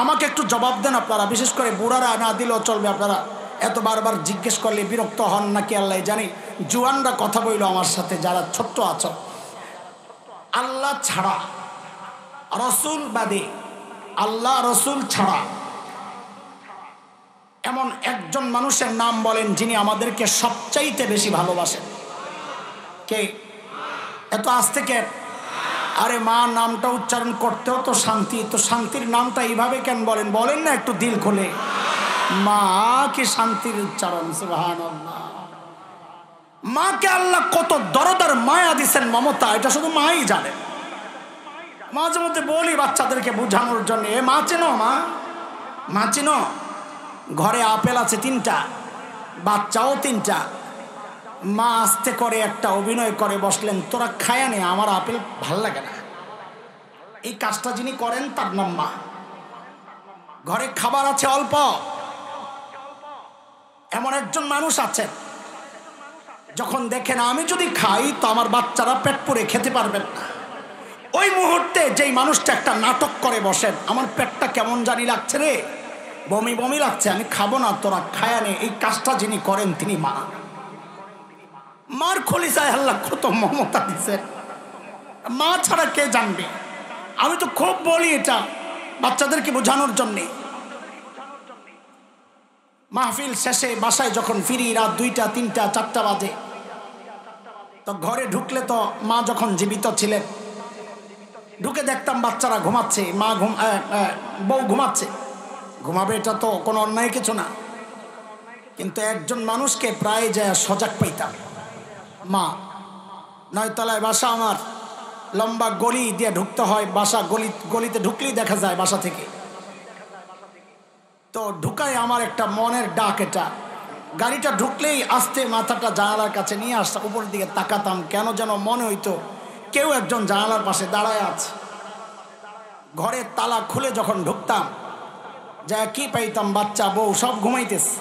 আমাকে একটু জবাব দেন আপনারা, বিশেষ করে বুড়ারা না দিলেও চলবে, আপনারা এত বারবার জিজ্ঞেস করলে বিরক্ত হন নাকি আল্লাহ জানি। জুয়ানরা কথা বইল আমার সাথে, যারা ছোট্ট আছো, আল্লাহ ছাড়া, রসুল বাদে, আল্লাহ রসুল ছাড়া এমন একজন মানুষের নাম বলেন যিনি আমাদেরকে সবচাইতে বেশি ভালোবাসেন। কে? এত আস্তে কে? আরে মা নামটা উচ্চারণ করতেও তো শান্তি, তো শান্তির নামটা এইভাবে কেন বলেন? বলেন না একটু দিল খুলে, মা কি শান্তির উচ্চারণ, সুবহানাল্লাহ। মাকে আল্লাহ কত দরদার মায়া দিচ্ছেন, মমতা, এটা শুধু মাই জানে। মাঝে মধ্যে বলি বাচ্চাদেরকে বোঝানোর জন্য, এ মা চেনো? মা চেনো? ঘরে আপেল আছে 3টা, বাচ্চাও 3টা। মা আস্তে করে একটা অভিনয় করে বসলেন, তোরা খায়া নে, আমার আপেল ভাল লাগে না। এই কাজটা যিনি করেন তার নাম মা। ঘরে খাবার আছে অল্প, এমন একজন মানুষ আছেন যখন দেখেন আমি যদি খাই তো আমার বাচ্চারা পেট পুরে খেতে পারবেন না, ওই মুহূর্তে যেই মানুষটা একটা নাটক করে বসেন, আমার পেটটা কেমন জানি লাগছে রে, বমি বমি লাগছে, আমি খাবো না, তোরা খায়া নে, এই কাজটা যিনি করেন তিনি মা। মার খলিসায় আল্লাহ কত মমতা দিচ্ছেন, মা ছাড়া কে জানবে? আমি তো খুব বলি এটা বাচ্চাদেরকে বোঝানোর জন্যে। মাহফিল শেষে বাসায় যখন ফিরি রাত 2টা 3টা 4টা বাজে, তো ঘরে ঢুকলে তো মা যখন জীবিত ছিলেন, ঢুকে দেখতাম বাচ্চারা ঘুমাচ্ছে, মা বউ ঘুমাচ্ছে। ঘুমাবে, এটা তো কোনো অন্যায় কিছু না, কিন্তু একজন মানুষকে প্রায় যায় সজাগ পাইতাম, মা। 9 তলায় বাসা আমার, লম্বা গলি দিয়ে ঢুকতে হয় বাসা, গলিতে ঢুকলেই দেখা যায় বাসা থেকে। তো ঢুকায় আমার একটা মনের ডাক, এটা গাড়িটা ঢুকলেই আস্তে মাথাটা জানালার কাছে নিয়ে আসতাম, উপরের দিকে তাকাতাম, কেন যেন মনে হইতো কেউ একজন জানালার পাশে দাঁড়ায় আছে। ঘরের তালা খুলে যখন ঢুকতাম, যা কি পাইতাম, বাচ্চা বউ সব ঘুমাইতেছে,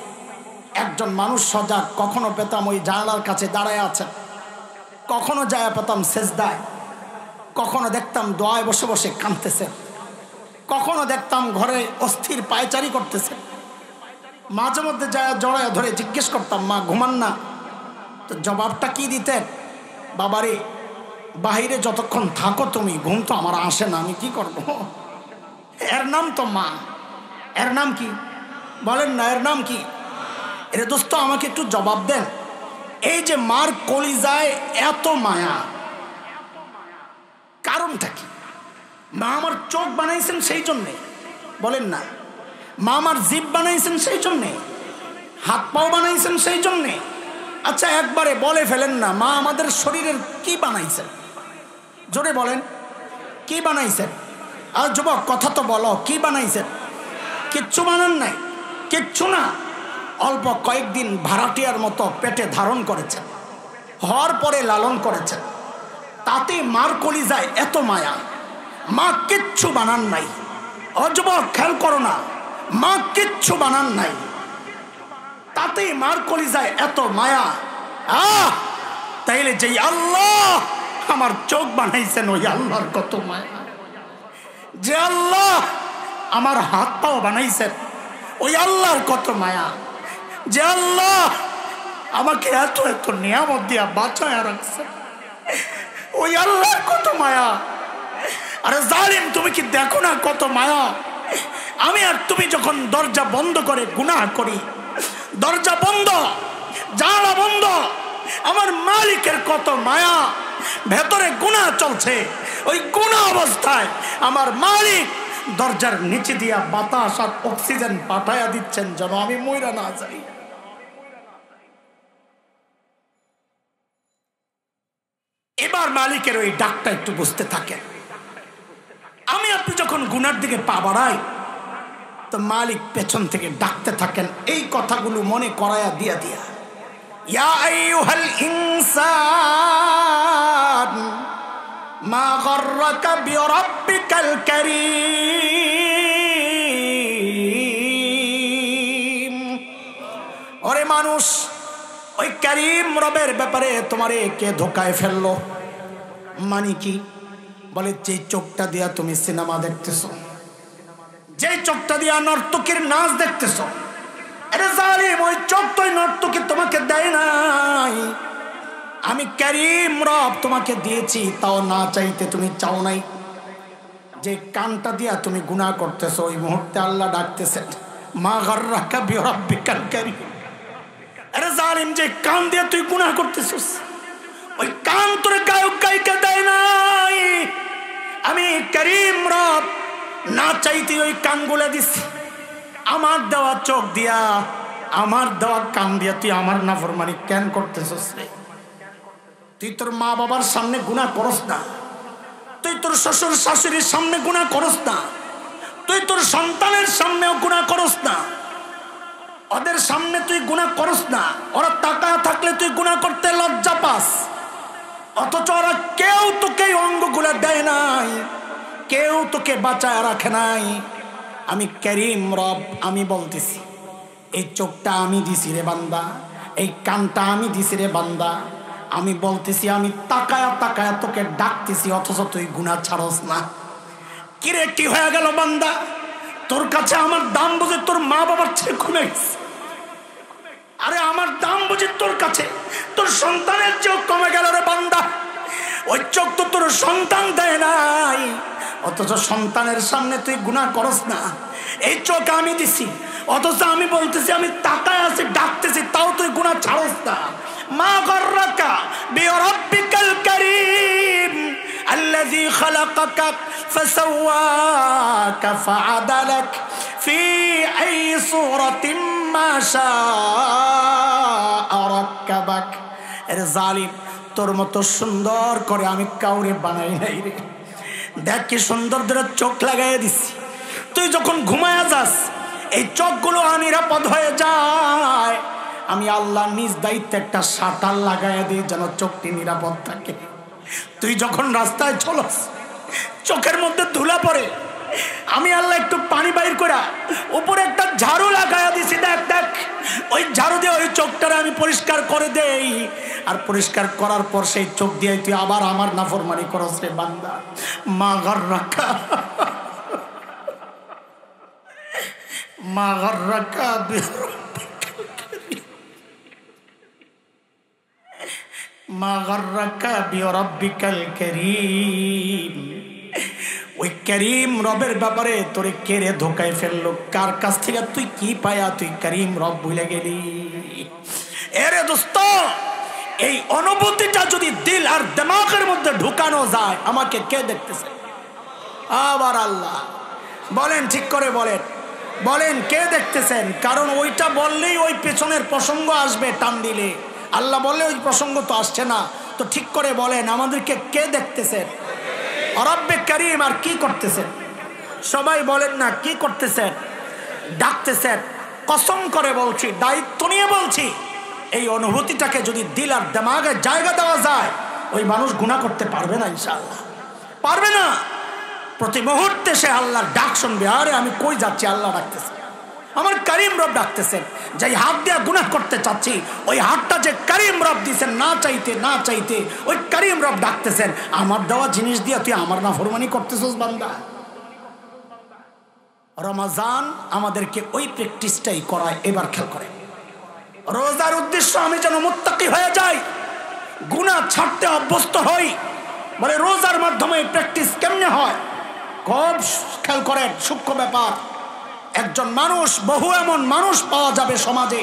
একজন মানুষ সজাগ। কখনো পেতাম ওই জানালার কাছে দাঁড়ায় আছেন, কখনো যায় পেতাম সেজদায়, কখনো দেখতাম দোয়ায় বসে বসে কাঁদতেছেন, কখনো দেখতাম ঘরে অস্থির পায়চারি করতেছেন। মাঝে মধ্যে যায় জড়ায় ধরে জিজ্ঞেস করতাম, মা ঘুমান না? তো জবাবটা কি দিতেন? বাবারে বাহিরে যতক্ষণ থাকো তুমি, ঘুম তো আমার আসে না, আমি কি করব? এর নাম তো মা। এর নাম কি বলেন না? এর নাম কি? এরে দোস্ত আমাকে একটু জবাব দেন। এই যে মার কলিজায় এত মায়া, কারণটা কি? মা আমার চোখ বানাইছেন সেই জন্যে, বলেন না? মা আমার জিভ বানাইছেন সেই জন্যে, হাত পাও বানাইছেন সেই জন্যে। আচ্ছা একবারে বলে ফেলেন না, মা আমাদের শরীরের কি বানাইছেন? জোরে বলেন, কি বানাইছেন? আর যুবক কথা তো বলো, কি বানাইছেন? কিচ্ছু বানান নাই, কিচ্ছু না। অল্প কয়েকদিন ভাড়াটিয়ার মতো পেটে ধারণ করেছেন, হওয়ার পরে লালন করেছেন, তাতে মার কলিজায় এত মায়া। মা কিচ্ছু বানান নাই। ও যুবক খেয়াল করো না, মা কিচ্ছু বানান নাই, তাতে মার কলিজায় এত মায়া। তাইলে যেই আল্লাহ আমার চোখ বানাইছেন ওই আল্লাহর কত মায়া। যে আল্লাহ আমার হাত পাও বানাইছেন ওই আল্লাহর কত মায়া। যে আল্লাহ আমাকে এত এত নিয়ামত দিয়া বাঁচায় রাখছেন ওই আল্লাহর কত মায়া। আরে জালিম তুমি কি দেখো না কত মায়া? আমি আর তুমি যখন দরজা বন্ধ করে গুনাহ করি, দরজা বন্ধ, জানালা বন্ধ, আমার মালিকের কত মায়া। ভেতরে গুনাহ চলছে, ওই গুনাহ অবস্থায় আমার মালিক দরজার নিচে দিয়া বাতাস আর অক্সিজেন পাঠাইয়া দিচ্ছেন যেন আমি মইরা না যাই। এবার মালিকের ওই ডাকটা একটু বুঝতে থাকেন। আমি আপনি যখন গুনার দিকে পা বাড়াই তো মালিক পেছন থেকে ডাকতে থাকেন এই কথাগুলো মনে করায়া দিয়া দিয়া, ইয়া আইয়ুহাল ইনসান মা গররাকা বিরাব্বিকাল কারীম। ওরে মানুষ, ওই কারীম রবের ব্যাপারে তোমারে কে ধোকায় ফেললো? মানে কি? বলে যে চোখটা দিয়া তুমি সিনেমা দেখতেছো, যে চোখটা দিয়া নর্তকীর নাচ দেখতেছো, আরে জালিম ওই চোখ তো নর্তকী তোমাকে দেয় নাই, আমি কারীম রব তোমাকে দিয়েছি, তাও না চাইতে তুমি চাও নাই। যে কানটা দিয়া তুমি গুনাহ করতেছো ওই মুহূর্তে আল্লাহ ডাকতেছেন মা গররাকা বিরাব্বিকাল কারীম। আরে জালিম যে কান দিয়ে তুই গুনাহ করতেছিস ওই কান তোর গায়ক গায়িকা দেয় নাই, আমি কারীম রব না চাইতে ওই কানগুলা দিছি। আমার দেওয়া চোখ দিয়া, আমার দেওয়া কান দিয়া তুই আমার নাফরমানি কেন করতেছিস রে? তুই তোর মা বাবার সামনে গুনাহ করস না, তুই তোর শ্বশুর শাশুড়ির সামনে গুনাহ করস না, তুই তোর সন্তানের সামনেও গুনাহ করস না, ওদের সামনে তুই গুনাহ করস না। ওরা তাকায় থাকলে তুই গুনাহ করতে লজ্জা পাস, অথচ ওরা কেউ তোকে অঙ্গগুলা দেয় নাই, কেউ তোকে বাঁচায় রাখে নাই। আমি কারীম রব, আমি বলতেছি এই চোখটা আমি দিছি রে বান্দা, এই কানটা আমি দিছি রে বান্দা। আমি বলতেছি আমি তাকায়া তাকায়া তোকে ডাকতেছি, অথচ তুই গুনাহ ছাড়স না। কিরে কি হয়ে গেল বান্দা? তোর কাছে আমার দাম বুঝে তোর মা বাবার চেয়ে কমে গেছে। আরে আমার দাম বুঝে তোর কাছে তোর সন্তানের চেয়েও কমে গেল রে বান্দা। ওই চোখ তো তোর সন্তান দেয় নাই, অথচ সন্তানের সামনে তুই গুনাহ করস না। এই চোখ আমি দিছি, অথচ আমি বলতেছি আমি তাকায় আছি ডাকতেছি, তাও তুই গুনাহ ছাড়স না। মা গররাকা বিরাব্বিকাল কারীম আল্লাযী খালাকাকা ফাসাওয়াকা ফাআদালাক ফি আই সূরাতিন মা শাআ রাক্কাবাক। এর জালিম, তোর মতো সুন্দর করে আমি কাউরে বানাই নাই রে। দেখ কি সুন্দর ধরে চোখ লাগাইয়া দিছি, তুই যখন ঘুমায়া যাস এই চোখগুলো অনিরাপদ হয়ে যায়। আমি আল্লাহ নিজ দায়িত্বে একটা শাটার লাগাইয়া দিই যেন চোখটি নিরাপদ থাকে। তুই যখন রাস্তায় চলস চোখের মধ্যে ধুলা পড়ে, আমি আল্লাহ একটু পানি বাইর করা উপরে একটা ঝাড়ু লাগাইয়া দিছি। দেখ দেখ ওই ঝাড়ু দিয়ে ওই চোখটারে আমি পরিষ্কার করে দেই, আর পরিষ্কার করার পর সেই চোখ দিয়ে তুই আবার আমার নাফরমানি করস রে বান্দা। মা গর্রাকা মা গর্রাকা মা গর্রাকা বিরব্বিকাল কারীম। ওই করিম রবের ব্যাপারে তোরে কেড়ে ধোকায় ফেললো, কার কাছ থেকে তুই কি পায়া তুই করিম রব ভুলে গেলি। এরে দোস্ত, এই অনুভূতিটা যদি দিল আর দিমাগের মধ্যে ঢুকানো যায়, আমাকে কে দেখতেছে? আবার আল্লাহ। বলেন, ঠিক করে বলেন, বলেন কে দেখতেছেন? কারণ ওইটা বললেই ওই পেছনের প্রসঙ্গ আসবে টান দিলে। আল্লাহ বললে ওই প্রসঙ্গ তো আসছে না। তো ঠিক করে বলেন, আমাদেরকে কে দেখতেছেন? রব্বে করিম। আর কি করতেছেন? সবাই বলেন না, কি করতেছেন? ডাকতেছেন। কসম করে বলছি, দায়িত্ব নিয়ে বলছি, এই অনুভূতিটাকে যদি দিল আর দিমাগে জায়গা দেওয়া যায়, ওই মানুষ গুনাহ করতে পারবে না, ইনশাআল্লাহ পারবে না। প্রতি মুহূর্তে সে আল্লাহর ডাক শুনবে। আরে আমি কই যাচ্ছি, আল্লাহ ডাকতেছে, আমার করিম রব ডাকতেছেন। যে হাত দিয়ে গুনাহ করতে চাচ্ছি, ওই হাতটা যে করিম রব দিয়েছেন, না চাইতে না চাইতে ওই করিম রব ডাকতেছেন, আমার দেওয়া জিনিস দিয়ে তুই আমার নাফরমানি করতেছিস বান্দা। রমজান আমাদেরকে ওই প্র্যাকটিসটাই করায়। এবার খেয়াল করে, রোজার উদ্দেশ্য আমি যেন মুত্তাকি হয়ে যাই, গুনাহ ছাড়তে অভ্যস্ত হই। বলে রোজার মাধ্যমে প্র্যাকটিস কেমনে হয়? খুব খেয়াল করেন, সূক্ষ্ম ব্যাপার। একজন মানুষ, বহু এমন মানুষ পাওয়া যাবে সমাজে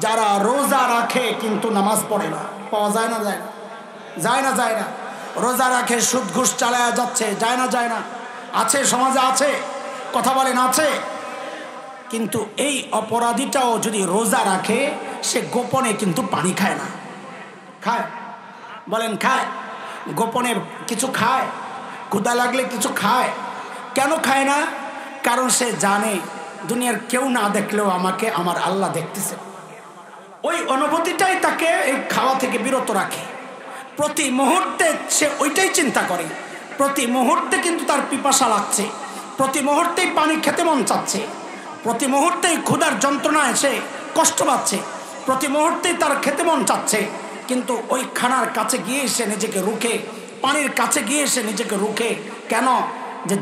যারা রোজা রাখে কিন্তু নামাজ পড়ে না। পাওয়া যায় না? যায় না? যায় না? যায় না? রোজা রাখে, সুদ ঘুষ চালায়া যাচ্ছে। যায় না? যায় না? আছে, সমাজে আছে। কথা বলেন, আছে। কিন্তু এই অপরাধীটাও যদি রোজা রাখে, সে গোপনে কিন্তু পানি খায় না। খায়? বলেন খায়? গোপনে কিছু খায়, ক্ষুধা লাগলে কিছু খায়। কেন খায় না? কারণ সে জানে দুনিয়ার কেউ না দেখলেও আমাকে আমার আল্লাহ দেখতেছে। ওই অনুভূতিটাই তাকে এই খাওয়া থেকে বিরত রাখে। প্রতি মুহূর্তে সে ওইটাই চিন্তা করে। প্রতি মুহূর্তে কিন্তু তার পিপাসা লাগছে, প্রতি মুহূর্তেই পানি খেতে মন চাচ্ছে, প্রতি মুহূর্তেই ক্ষুধার যন্ত্রণায় সে কষ্ট পাচ্ছে, প্রতি মুহূর্তেই তার খেতে মন চাচ্ছে। কিন্তু ওই খানার কাছে গিয়ে সে নিজেকে রুখে, পানির কাছে গিয়ে সে নিজেকে রুখে। কেন?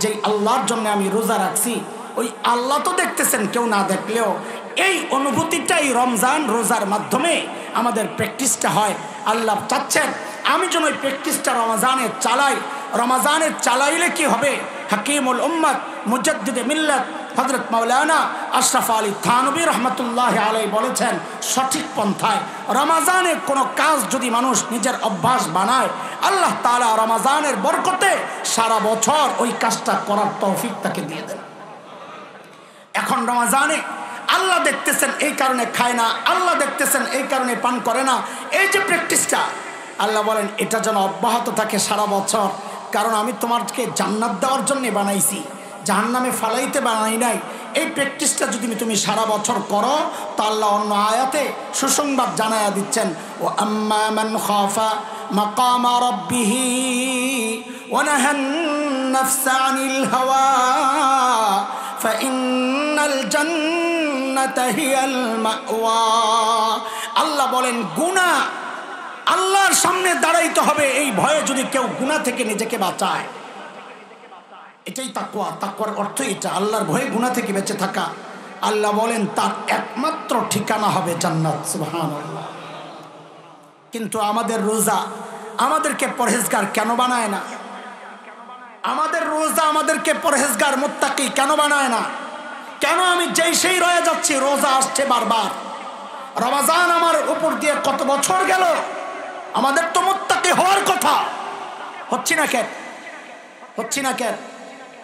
যেই আল্লাহর জন্য আমি রোজা রাখছি, ওই আল্লাহ তো দেখতেছেন কেউ না দেখলেও। এই অনুভূতিটাই রমজান রোজার মাধ্যমে আমাদের প্র্যাকটিসটা হয়। আল্লাহ চাচ্ছেন আমি যেন ওই প্র্যাকটিসটা রমজানে চালাই। রমজানে চালাইলে কি হবে? হাকিমুল উম্মত মুজাদ্দিদে মিল্লাত হযরত মাওলানা আশরাফ আলী থানভী রহমতুল্লাহ আলাইহি বলেছেন, সঠিক পন্থায় রমজানে কোনো কাজ যদি মানুষ নিজের অভ্যাস বানায়, আল্লাহ তাআলা রমজানের বরকতে সারা বছর ওই কাজটা করার তৌফিক তাকে দিয়ে দেন। এখন রমজানে আল্লাহ দেখতেছেন এই কারণে খায় না, আল্লাহ দেখতেছেন এই কারণে পান করে না। এই যে প্র্যাকটিসটা, আল্লাহ বলেন এটা যেন অব্যাহত থাকে সারা বছর। কারণ আমি তোমাকে জান্নাত দেওয়ার জন্য বানাইছি, জাহান্নামে ফালাইতে বানাই নাই। এই প্র্যাকটিসটা যদি তুমি সারা বছর করো, তো আল্লাহ অন্য আয়াতে সুসংবাদ জানায়া দিচ্ছেন, ও আম্মা মান খাফা মাকামা রাব্বিহি ওয়া নাহান নাফসা আনিল হাওয়া ফাইন্নাল জান্নাতা হিয়াল মাওয়া। আল্লাহ বলেন গুনাহ, আল্লাহর সামনে দাঁড়াইতে হবে এই ভয়ে যদি কেউ গুনাহ থেকে নিজেকে বাঁচায়। এটাই তাকওয়া। তাকওয়ার অর্থ এটা, আল্লাহর ভয়ে গুনাহ থেকে বেঁচে থাকা। আল্লাহ বলেন তার একমাত্র ঠিকানা হবে জান্নাত। সুবহানাল্লাহ। কিন্তু আমাদের রোজা আমাদেরকে পরহেজগার কেন বানায় না? আমাদের রোজা আমাদেরকে পরহেজগার মুত্তাকি কেন বানায় না? কেন আমি যেই সেই রয়ে যাচ্ছি? রোজা আসছে বারবার, রমজান আমার উপর দিয়ে কত বছর গেল, আমাদের তো মুত্তাকি হওয়ার কথা, হচ্ছি না কেন? হচ্ছি না কেন?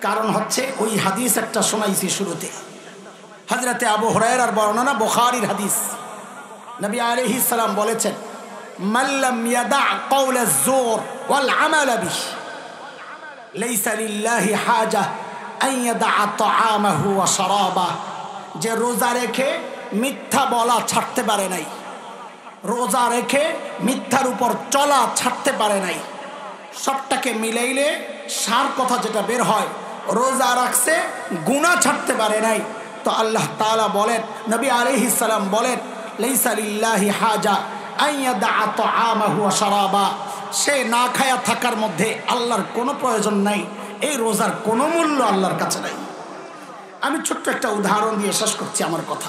কারণ হচ্ছে ওই হাদিস একটা শোনাইছি শুরুতে, হযরতে আবু হুরায়রার বর্ণনা, বুখারীর হাদিস। নবী আলাইহিস সালাম বলেছেন, মান লাম ইয়াদা কাওলাজ জুর ওয়াল আমাল বিহি লাইসা লিল্লাহি হাজা আন ইয়াদা তাআমাহু ওয়া শারাবাহু। যে রোজা রেখে মিথ্যা বলা ছাড়তে পারে নাই, রোজা রেখে মিথ্যার উপর চলা ছাড়তে পারে নাই, সবটাকে মিলাইলে সার কথা যেটা বের হয়, রোজা রাখছে গুনাহ ছাড়তে পারে নাই, তো আল্লাহ তাআলা বলেন, নবী আলাইহিস সালাম বলেন, লাইসা লিল্লাহি হাজা আইয়াদা তাআমাহু ওয়া শারাবা, সে না খায়া থাকার মধ্যে আল্লাহর কোনো প্রয়োজন নাই, এই রোজার কোনো মূল্য আল্লাহর কাছে নাই। আমি ছোট্ট একটা উদাহরণ দিয়ে শেষ করছি আমার কথা।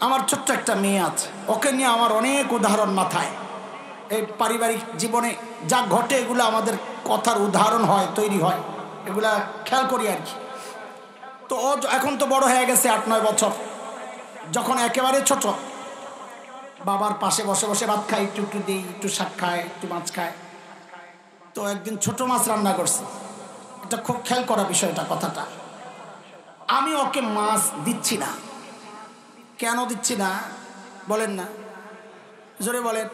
আমার ছোট্ট একটা মেয়ে আছে, ওকে নিয়ে আমার অনেক উদাহরণ মাথায়। এই পারিবারিক জীবনে যা ঘটে এগুলো আমাদের কথার উদাহরণ হয়, তৈরি হয়, এগুলা খেয়াল করি আর কি। তো ও এখন তো বড় হয়ে গেছে, 8-9 বছর। যখন একেবারে ছোট, বাবার পাশে বসে বসে ভাত খায়, একটু একটু দিই, একটু শাক খায়, একটু মাছ খায়। তো একদিন ছোট মাছ রান্না করছে। এটা খুব খেয়াল করা বিষয়টা, কথাটা। আমি ওকে মাছ দিচ্ছি না। কেন দিচ্ছি না বলেন না, জোরে বলেন,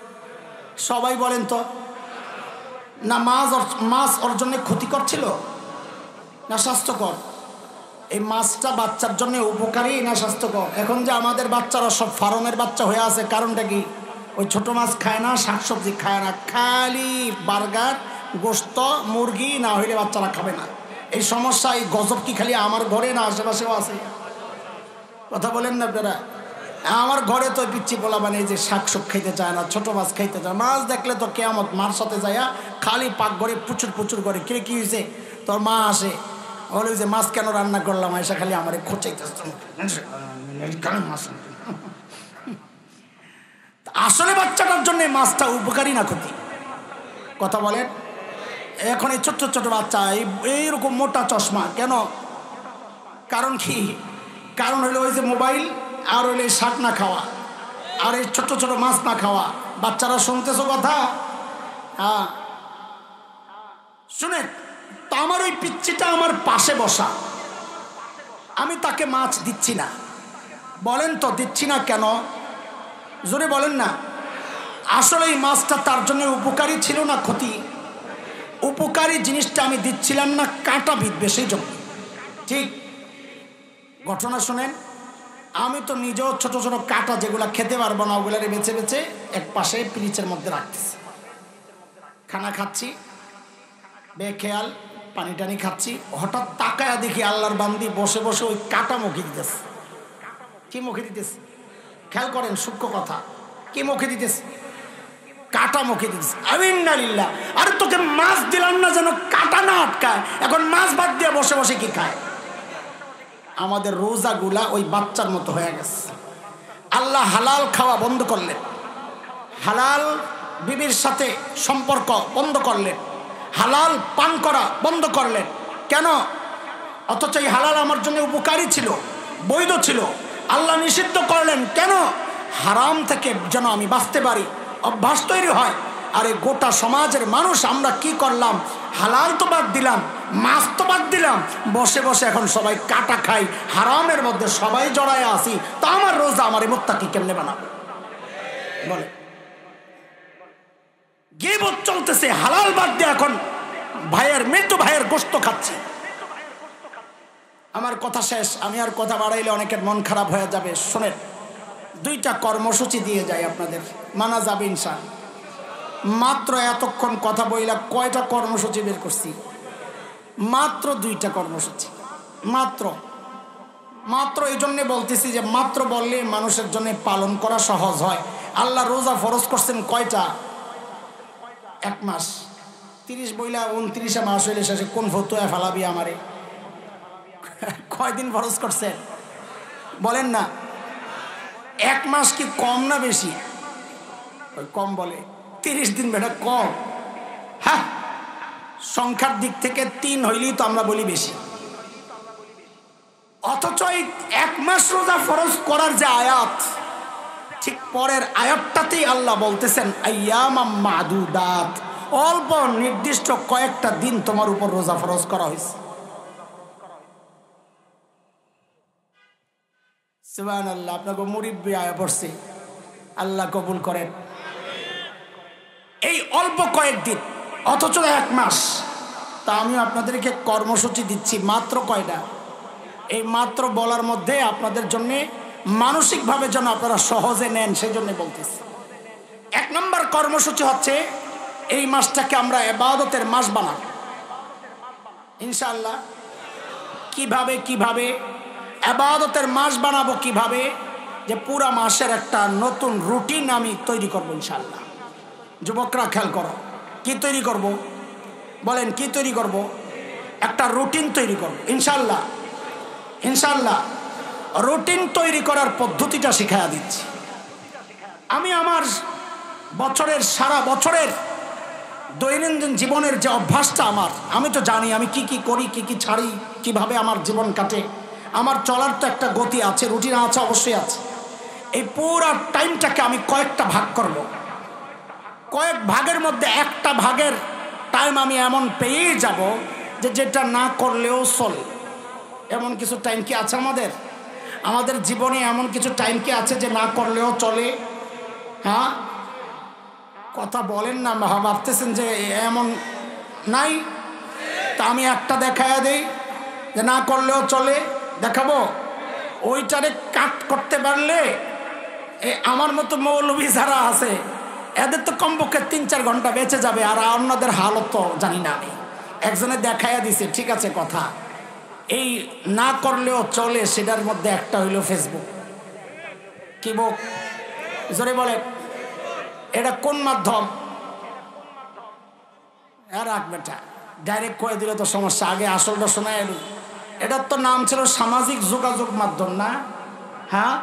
সবাই বলেন তো। না মাছ ওর জন্য ক্ষতিকর ছিল না স্বাস্থ্যকর? এই মাছটা বাচ্চার জন্য উপকারী না স্বাস্থ্যকর? এখন যে আমাদের বাচ্চারা সব ফার্মের বাচ্চা হয়ে আছে, কারণটা কি? ওই ছোট মাছ খায় না, শাকসবজি খায় না, খালি বার্গার, গোশত, মুরগি না হইলে বাচ্চারা খাবে না। এই সমস্যা, এই গজব কি খালি আমার ঘরে না আশেপাশেও আছে? কথা বলেন না আপনারা? আমার ঘরে তো পিচ্ছি পোলা মানে যে শাকসব খাইতে চায় না, ছোট মাছ খাইতে চায়। মাছ দেখলে তো কেয়ামত, মার সাথে যাইয়া খালি পাক ঘরে প্রচুর প্রচুর করে, কে কি হয়েছে তোর মা আসে, বলে যে মাছ কেন রান্না করলাম, এসে খালি আমার খোঁচাইতে। আসলে বাচ্চাটার জন্য মাছটা উপকারী না ক্ষতি? কথা বলেন। এখন এই ছোট্ট ছোট বাচ্চা এইরকম মোটা চশমা কেন? কারণ কি? কারণ হইলো ওই যে মোবাইল, আর হইলে শাক না খাওয়া, আর এই ছোট ছোট মাছ না খাওয়া। বাচ্চারা শুনতেছো কথা? হ্যাঁ, শুনে। তো আমার ওই পিচ্চিটা আমার পাশে বসা, আমি তাকে মাছ দিচ্ছি না। বলেন তো দিচ্ছি না কেন? জোরে বলেন না। আসলে এই মাছটা তার জন্য উপকারী ছিল না ক্ষতি? উপকারী জিনিসটা আমি দিচ্ছিলাম না, কাঁটা বিঁধবে সেই জন্য। ঠিক ঘটনা শুনেন। আমি তো নিজেও ছোট ছোট কাঁটা যেগুলো খেতে পারবো না, ওগুলারে বেছে বেছে এক পাশে ফ্রিজের মধ্যে রাখতেছি। খানা খাচ্ছি, বেখেয়াল পানি টানি খাচ্ছি, হঠাৎ তাকায়া দেখি আল্লাহর বান্দি বসে বসে ওই কাঁটা মুখে দিতেছে। কি মুখে দিতেছে? খেয়াল করেন, সূক্ষ্ম কথা। কি মুখে দিতেছে? কাঁটা মুখে দিতেছে। আমিনালিল্লাহ। আর তোকে মাছ দিলাম না যেন কাঁটা না আটকায়, এখন মাছ বাদ দিয়ে বসে বসে কি খায়? আমাদের রোজাগুলা ওই বাচ্চার মতো হয়ে গেছে। আল্লাহ হালাল খাওয়া বন্ধ করলেন, হালাল বিবির সাথে সম্পর্ক বন্ধ করলেন, হালাল পান করা বন্ধ করলেন। কেন? অথচ এই হালাল আমার জন্য উপকারী ছিল, বৈধ ছিল। আল্লাহ নিষিদ্ধ করলেন কেন? হারাম থেকে যেন আমি বাঁচতে পারি, অভ্যাস তৈরি হয়। আর এই গোটা সমাজের মানুষ আমরা কি করলাম? হালাল তো বাদ দিলাম, মাছ তো বাদ দিলাম, বসে বসে এখন সবাই কাটা খাই, হারামের মধ্যে সবাই জড়ায় আসি। তা আমার রোজা আমার মুত্তাকি কেমনে বানাবো বলে? গীবত চলতেছে, হালাল বাদ দিয়ে এখন ভাইয়ের মৃত্যু, ভাইয়ের গোশত খাচ্ছি। আমার কথা শেষ, আমি আর কথা বাড়াইলে অনেকের মন খারাপ হয়ে যাবে। শোনেন, 2টা কর্মসূচি দিয়ে যাই আপনাদের, মানা যাবে ইনশাআল্লাহ। মাত্র এতক্ষণ কথা বইলা কয়টা কর্মসূচি বের করছি? মাত্র 2টা কর্মসূচি। মাত্র মাত্র এই জন্যে বলতেছি যে মাত্র বললে মানুষের জন্য পালন করা সহজ হয়। আল্লাহ রোজা ফরজ করছেন কয়টা? 1 মাস। 30 বইলা 29 মাস হইলে শেষে কোন ফতুয়া ফেলাবি আমারে? কয়দিন ফরজ করছেন বলেন না? 1 মাস কি কম না বেশি? কম বলে। 30 দিন বেটা কম। হ্যাঁ, সংখ্যার দিক থেকে 3 হইলেই তো আমরা বলি বেশি। অথচ এই 1 মাস রোজা ফরজ করার যে আয়াত, ঠিক পরের আয়াতটাতেই আল্লাহ বলতেছেন আইয়ামাম মাদুদাত, অল্প নির্দিষ্ট কয়েকটা দিন তোমার উপর রোজা ফরজ করা হয়েছে। সুবহানাল্লাহ। আপনাকে মুরিব্বি আয়া পড়ছে, আল্লাহ কবুল করেন। এই অল্প কয়েকদিন, অথচ 1 মাস। তা আমি আপনাদেরকে কর্মসূচি দিচ্ছি, মাত্র কয়টা? এই মাত্র বলার মধ্যে আপনাদের জন্য মানসিকভাবে যেন আপনারা সহজে নেন, সেই জন্য বলতেছি। 1 নম্বর কর্মসূচি হচ্ছে এই মাসটাকে আমরা ইবাদতের মাস বানাবো ইনশাআল্লাহ। কিভাবে? ইবাদতের মাস বানাবো কিভাবে, যে পুরা মাসের একটা নতুন রুটিন আমি তৈরি করব ইনশাআল্লাহ। যুবকরা খেয়াল করো, কি তৈরি করব বলেন, কি তৈরি করব? একটা রুটিন তৈরি করব ইনশাআল্লাহ। ইনশাআল্লাহ রুটিন তৈরি করার পদ্ধতিটা শিখাইয়া দিচ্ছি। আমি আমার বছরের সারা বছরের দৈনন্দিন জীবনের যে অভ্যাসটা আমার, আমি তো জানি আমি কি কি করি, কি কি ছাড়ি, কিভাবে আমার জীবন কাটে। আমার চলার তো একটা গতি আছে, রুটিন আছে, অবশ্যই আছে। এই পুরা টাইমটাকে আমি কয়েকটা ভাগ করব। কয়েক ভাগের মধ্যে একটা ভাগের টাইম আমি এমন পেয়েই যাব যে যেটা না করলেও চলে। এমন কিছু টাইম কি আছে আমাদের? আমাদের জীবনে এমন কিছু টাইম কি আছে যে না করলেও চলে? হ্যাঁ, কথা বলেন না, ভাবতেছেন যে এমন নাই। তা আমি একটা দেখাইয়া দেই যে না করলেও চলে, দেখাবো। ওইটারে কাট করতে পারলে আমার মতো মৌলবী যারা আছে এদের তো কমপক্ষে 3-4 ঘন্টা বেঁচে যাবে, আর অন্যদের হালত তো জানি না। আমি একজনে দেখাইয়া দিছে, ঠিক আছে কথা। এই না করলেও চলে সেটার মধ্যে একটা হইল ফেসবুক। কি বক জোরে বলে, এটা কোন মাধ্যম? রাখ বেটা, ডাইরেক্ট কয়ে দিলে তো সমস্যা। আগে আসলটা শোনা এলো। এটার তো নাম ছিল সামাজিক যোগাযোগ মাধ্যম, না? হ্যাঁ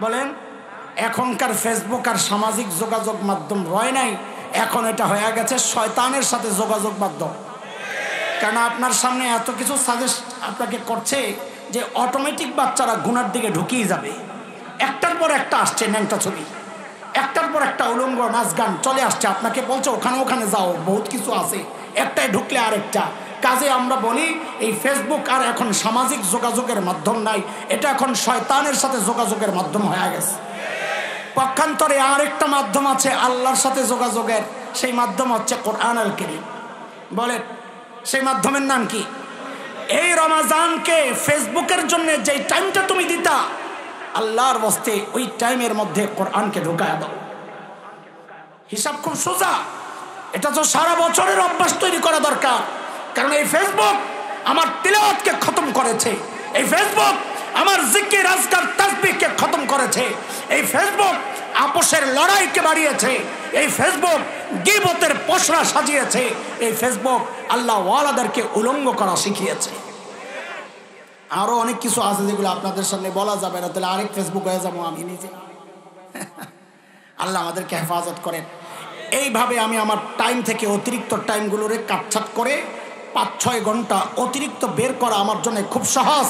বলেন। এখনকার ফেসবুক আর সামাজিক যোগাযোগ মাধ্যম রয় নাই, এখন এটা হয়ে গেছে শয়তানের সাথে যোগাযোগ মাধ্যম। কারণ আপনার সামনে এত কিছু সাজেস্ট আপনাকে করছে যে অটোমেটিক বাচ্চারা গুনার দিকে ঢুকিয়ে যাবে। একটার পর একটা আসছে ন্যাংটা ছবি, একটার পর একটা উলঙ্গ নাচ গান চলে আসছে। আপনাকে বলছে ওখানে ওখানে যাও, বহুত কিছু আছে, একটাই ঢুকলে আরেকটা। কাজে আমরা বলি এই ফেসবুক আর এখন সামাজিক যোগাযোগের মাধ্যম নাই, এটা এখন শয়তানের সাথে যোগাযোগের মাধ্যম হয়ে গেছে। পক্ষান্তরে আরেকটা মাধ্যম আছে আল্লাহর সাথে যোগাযোগের, সেই মাধ্যম হচ্ছে কোরআন আল কারীম। বলে সেই মাধ্যমের নাম কি? এই রমাজানকে ফেসবুকের জন্য যেই টাইমটা তুমি দিতা, আল্লাহর বস্তে ওই টাইমের মধ্যে কোরআনকে ঢুকায় দাও। হিসাব খুব সোজা। এটা তো সারা বছরের অভ্যাস তৈরি করা দরকার। কারণ এই ফেসবুক আমার তিলাওয়াতকে খতম করেছে, এই ফেসবুক আমার জিকির আজকার তাসবিহকে খতম করেছে, এই ফেসবুক আপোষের লড়াইকে বাড়িয়েছে, এই ফেসবুক গীবতের পসরা সাজিয়েছে, এই ফেসবুক আল্লাহ ওয়ালাদেরকে উলঙ্গ করা শিখিয়েছে। আরো অনেক কিছু আছে যেগুলো আপনাদের সামনে বলা যাবে না, তাহলে আরেক ফেসবুক হয়ে যাবো আমি নিজে। আল্লাহ আমাদেরকে হেফাজত করেন। এইভাবে আমি আমার টাইম থেকে অতিরিক্ত টাইমগুলোরে কাটছাট করে 5-6 ঘন্টা অতিরিক্ত বের করা আমার জন্য খুব সহজ।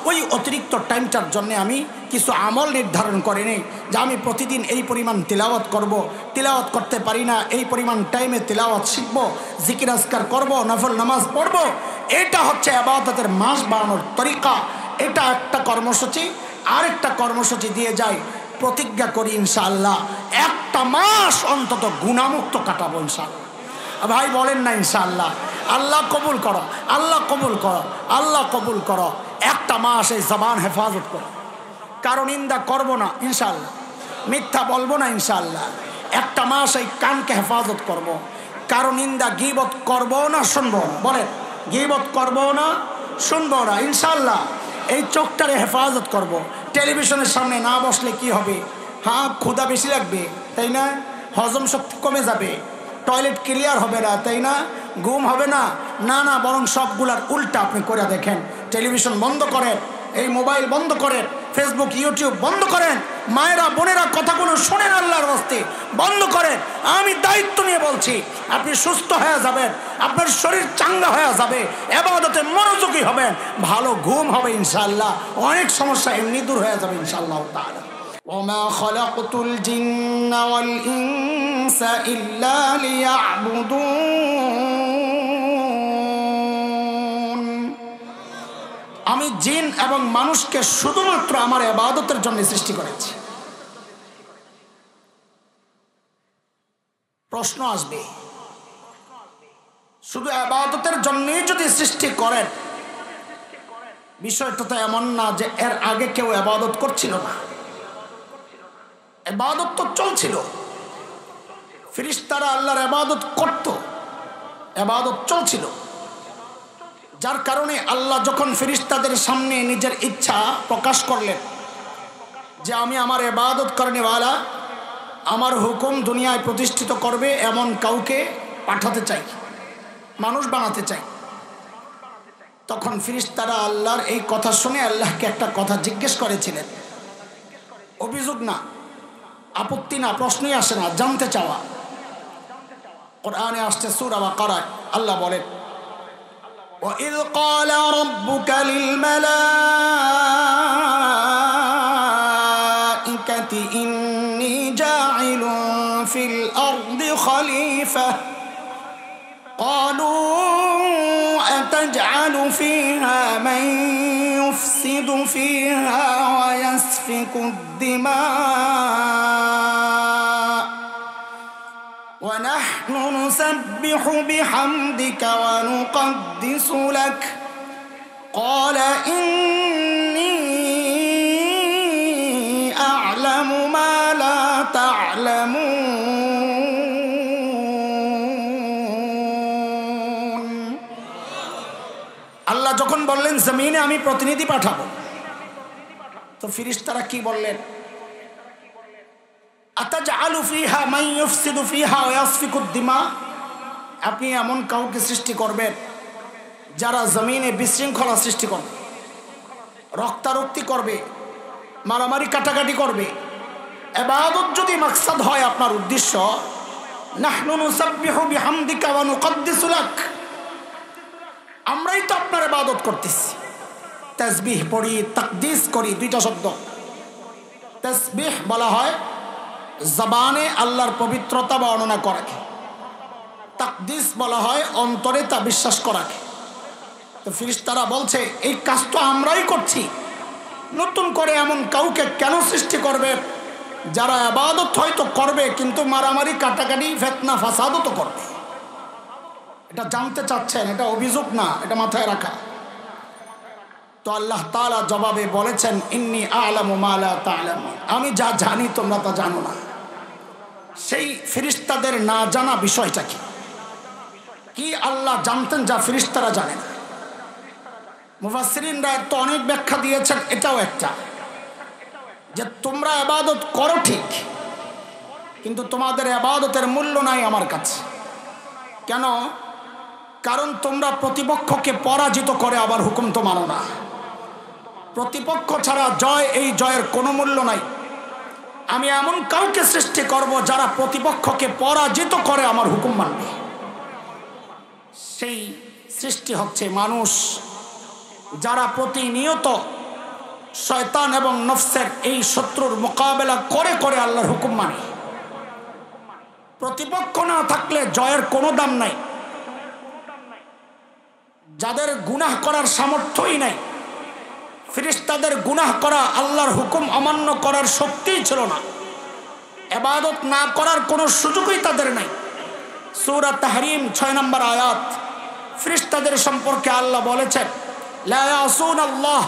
ওই অতিরিক্ত টাইমটার জন্য আমি কিছু আমল নির্ধারণ করে নিই যে আমি প্রতিদিন এই পরিমাণ তিলাওয়াত করব, তিলাওয়াত করতে পারি না এই পরিমাণ টাইমে তিলাওয়াত শিখব, জিকির আজকার করব, নফল নামাজ পড়ব। এটা হচ্ছে ইবাদতের মাস বানানোর তরিকা। এটা একটা কর্মসূচি। আরেকটা কর্মসূচি দিয়ে যাই, প্রতিজ্ঞা করি ইনশাআল্লাহ একটা মাস অন্তত গুনাহমুক্ত কাটাবো ইনশাআল্লাহ। ভাই বলেন না ইনশাআল্লাহ? আল্লাহ কবুল করো, আল্লাহ কবুল করো, আল্লাহ কবুল করো। একটা মাস এই জবান হেফাজত করো, কারণ নিন্দা করবো না ইনশাআল্লাহ, মিথ্যা বলবো না ইনশাআল্লাহ। একটা মাস এই কানকে হেফাজত করব, কারণ নিন্দা গীবত করবো না, শুনবো না। বলে গীবত করবো না, শুনবো না ইনশাআল্লাহ। এই চোখটারে হেফাজত করব। টেলিভিশনের সামনে না বসলে কি হবে? হ্যাঁ, ক্ষুধা বেশি লাগবে, তাই না? হজম শক্তি কমে যাবে, টয়লেট ক্লিয়ার হবে না, তাই না? ঘুম হবে না, না না, বরং সবগুলার উল্টা আপনি করে দেখেন। টেলিভিশন বন্ধ করেন, এই মোবাইল বন্ধ করেন, ফেসবুক ইউটিউব বন্ধ করেন, মায়েরা বোনেরা কথাগুলো শোনেন, আল্লাহর রাস্তে বন্ধ করেন। আমি দায়িত্ব নিয়ে বলছি, আপনি সুস্থ হয়ে যাবেন, আপনার শরীর চাঙ্গা হয়ে যাবে, ইবাদতে মনোযোগী হবেন, ভালো ঘুম হবে ইনশাআল্লাহ, অনেক সমস্যা এমনি দূর হয়ে যাবে ইনশাআল্লাহ তাআলা। ওমা খালাকতুল জিন্না ওয়াল ইনসা ইল্লা লিয়াবুদুন। আমি জিন এবং মানুষকে শুধুমাত্র আমার ইবাদতের জন্য সৃষ্টি করেছি। প্রশ্ন আসবে, শুধু ইবাদতের জন্যই যদি সৃষ্টি করেন, বিষয়টা তো এমন না যে এর আগে কেউ ইবাদত করছিল না। ইবাদত তো চলছিল, ফেরেশতারা আল্লাহর ইবাদত করত, ইবাদত চলছিল। যার কারণে আল্লাহ যখন ফেরেশতাদের সামনে নিজের ইচ্ছা প্রকাশ করলেন যে আমি আমার ইবাদত করনেওয়ালা, আমার হুকুম দুনিয়ায় প্রতিষ্ঠিত করবে এমন কাউকে পাঠাতে চাই, মানুষ বানাতে চাই, তখন ফেরেশতারা আল্লাহর এই কথা শুনে আল্লাহকে একটা কথা জিজ্ঞেস করেছিলেন। অভিযোগ না, আপত্তি না, প্রশ্নই আসে না, জানতে চাওয়া। কোরআনে আসছে সূরা বাকারায় আল্লাহ বলেন, وَإِذْ قَالَ رَبُّكَ لِلْمَلَائِكَةِ إِنِّي جَاعِلٌ فِي الْأَرْضِ خَلِيفَةً قَالُوا أَتَجْعَلُ فِيهَا مَن يُفْسِدُ فِيهَا وَيَسْفِكُ الدِّمَاءَ وَنَحْنُ نُسَبِّحُ بِحَمْدِكَ وَنُقَدِّسُ لَكَ قَالَ إِنِّي أَعْلَمُ مَا لَا تَعْلَمُونَ। আল্লাহ যখন বললেন জমিনে আমি প্রতিনিধি পাঠাবো, তো ফেরেশতারা কি বললেন? আতাজআলু ফিহা মান ইউফসিদু ফিহা ওয়া ইয়াসফিকু দিমা, আপনি এমন কাউকে সৃষ্টি করবেন যারা জমিনে বিশৃঙ্খলা সৃষ্টি করবে, রক্তারক্তি করবে, মারামারি কাটাকাটি করবে। ইবাদত যদি মাকসাদ হয় আপনার উদ্দেশ্য, নাহনু নুসাব্বিহু বিহামদিকা ওয়া নুকদ্দিসু লাক, আমরাই তো আপনার ইবাদত করতেছি, তাসবিহ পড়ি, তাকদিস করি, দুইটা শব্দ। তাসবিহ বলা হয় জবানে আল্লাহর পবিত্রতা বর্ণনা করাকে, তাকদিস বলা হয় অন্তরে তা বিশ্বাস করাকে। তো ফেরেশতারা বলছে এই কাজ তো আমরাই করছি, নতুন করে এমন কাউকে কেন সৃষ্টি করবে যারা ইবাদত হয়তো করবে কিন্তু মারামারি কাটাকাটি ফিতনা ফাসাদও তো করবে। এটা জানতে চাচ্ছেন, এটা অভিযোগ না, এটা মাথায় রাখা। তো আল্লাহ তাআলা জবাবে বলেছেন ইন্নী আ'লামু মা লা তা'লামুন, আমি যা জানি তোমরা তা জানো না। সেই ফেরেশতাদের না জানা বিষয়টা কি? কি আল্লাহ জানতেন যা ফেরেশতারা জানে না? মুফাসসিরিনরা তো অনেক ব্যাখ্যা দিয়েছেন, এটাও একটা, যে তোমরা ইবাদত করো ঠিক, কিন্তু তোমাদের ইবাদতের মূল্য নাই আমার কাছে। কেন? কারণ তোমরা প্রতিপক্ষকে পরাজিত করে আবার হুকুম তো মানো না। প্রতিপক্ষ ছাড়া জয়, এই জয়ের কোনো মূল্য নাই। আমি এমন কাউকে সৃষ্টি করব যারা প্রতিপক্ষকে পরাজিত করে আমার হুকুম মানবে। সেই সৃষ্টি হচ্ছে মানুষ, যারা প্রতিনিয়ত শয়তান এবং নফসের এই শত্রুর মোকাবেলা করে করে আল্লাহর হুকুম মানে। প্রতিপক্ষ না থাকলে জয়ের কোনো দাম নাই। যাদের গুনাহ করার সামর্থ্যই নাই, ফেরেশতাদের গুনাহ করা, আল্লাহর হুকুম অমান্য করার শক্তিই ছিল না, ইবাদত না করার কোনো সুযোগই তাদের নাই। সূরা তাহরিম 6 নম্বর আয়াত, ফেরেশতাদের সম্পর্কে আল্লাহ বলেছেন লা ইয়াসুনাল্লাহ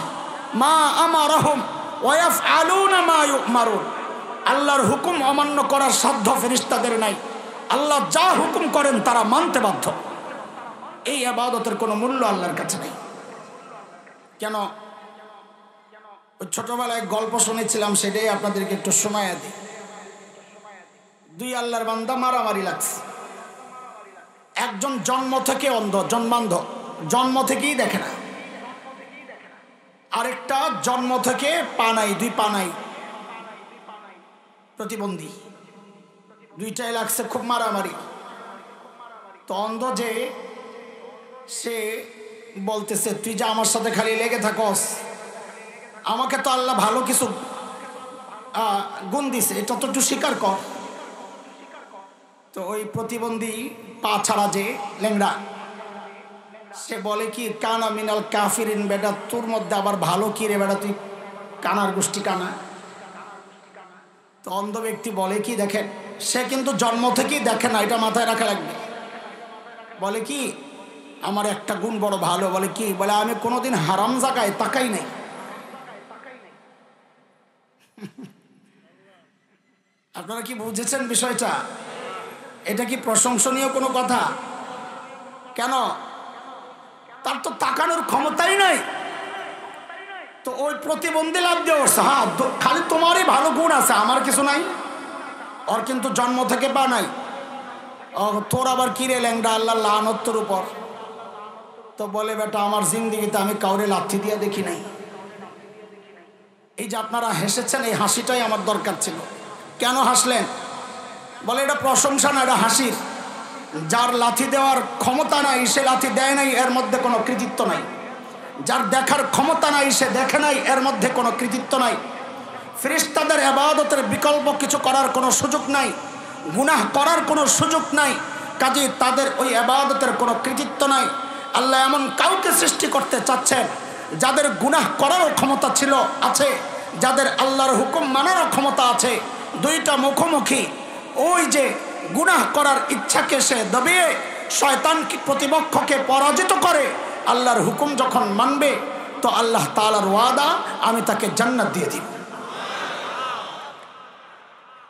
মা আমারহুম ওয়া ইয়াফআলুনা মা ইউমারুন, আল্লাহর হুকুম অমান্য করার সাধ্য ফেরেশতাদের নাই। আল্লাহ যা হুকুম করেন তারা মানতে বাধ্য। এই ইবাদতের কোনো মূল্য আল্লাহর কাছে নেই। কেন? ছোটবেলায় গল্প শুনেছিলাম, সেটাই আপনাদেরকে একটু শোনায়া দিই। দুই আল্লাহর বান্দা মারামারি লাগছে। একজন জন্ম থেকে অন্ধ, জন্মান্ধ, জন্ম থেকেই দেখে না। আরেকটা জন্ম থেকে পা নাই, দুই পা নাই, প্রতিবন্ধী। দুইটাই লাগছে খুব মারামারি। তো অন্ধ যে, সে বলতেছে তুই যে আমার সাথে খালি লেগে থাকস, আমাকে তো আল্লাহ ভালো কিছু গুণ দিছে, এটা তো একটু স্বীকার কর। তো ওই প্রতিবন্ধী পা ছাড়া যে লেংড়া, সে বলে কি কানা মিনাল কাফিরিন, বেটা তোর মধ্যে আবার ভালো কি রে বেটা, তুই কানার গোষ্ঠী কানা। তো অন্ধ ব্যক্তি বলে কি, দেখেন সে কিন্তু জন্ম থেকেই দেখে না, এটা মাথায় রাখা লাগবে। বলে কি আমার একটা গুণ বড় ভালো। বলে কি? বলে আমি কোনোদিন হারাম জায়গায় তাকাই নাই। আপনারা কি বুঝেছেন বিষয়টা? এটা কি প্রশংসনীয় কোনো কথা? কেন? তার তো তাকানোর ক্ষমতাই নাই। তো ওই প্রতিবন্ধী লাভ দিয়ে বসছে, হ্যাঁ খালি তোমারই ভালো গুণ আছে, আমার কিছু নাই। ওর কিন্তু জন্ম থেকে পা নাই। তোর আবার কি রে ল্যাংডা, আল্লাহ লানতের উপর। তো বলে বেটা আমার জিন্দিগিতে আমি কাউরে লাথি দিয়ে দেখি নাই। এই যে আপনারা হেসেছেন, এই হাসিটাই আমার দরকার ছিল। কেন হাসলেন? বলে এটা প্রশংসা না, এটা হাসির। যার লাথি দেওয়ার ক্ষমতা নাই সে লাথি দেয় নাই, এর মধ্যে কোনো কৃতিত্ব নাই। যার দেখার ক্ষমতা নাই সে দেখে নাই, এর মধ্যে কোনো কৃতিত্ব নাই। ফেরেশতাদের ইবাদতের বিকল্প কিছু করার কোনো সুযোগ নাই, গুনাহ করার কোনো সুযোগ নাই, কাজেই তাদের ওই ইবাদতের কোনো কৃতিত্ব নাই। আল্লাহ এমন কাউকে সৃষ্টি করতে চাচ্ছেন যাদের গুনাহ করারও ক্ষমতা আছে, যাদের আল্লাহর হুকুম মানারও ক্ষমতা আছে। দুইটা মুখোমুখি। ওই যে গুনাহ করার ইচ্ছাকে সে দবিয়ে শয়তানকে, প্রতিপক্ষকে পরাজিত করে আল্লাহর হুকুম যখন মানবে, তো আল্লাহ তাআলার ওয়াদা, আমি তাকে জান্নাত দিয়ে দিব।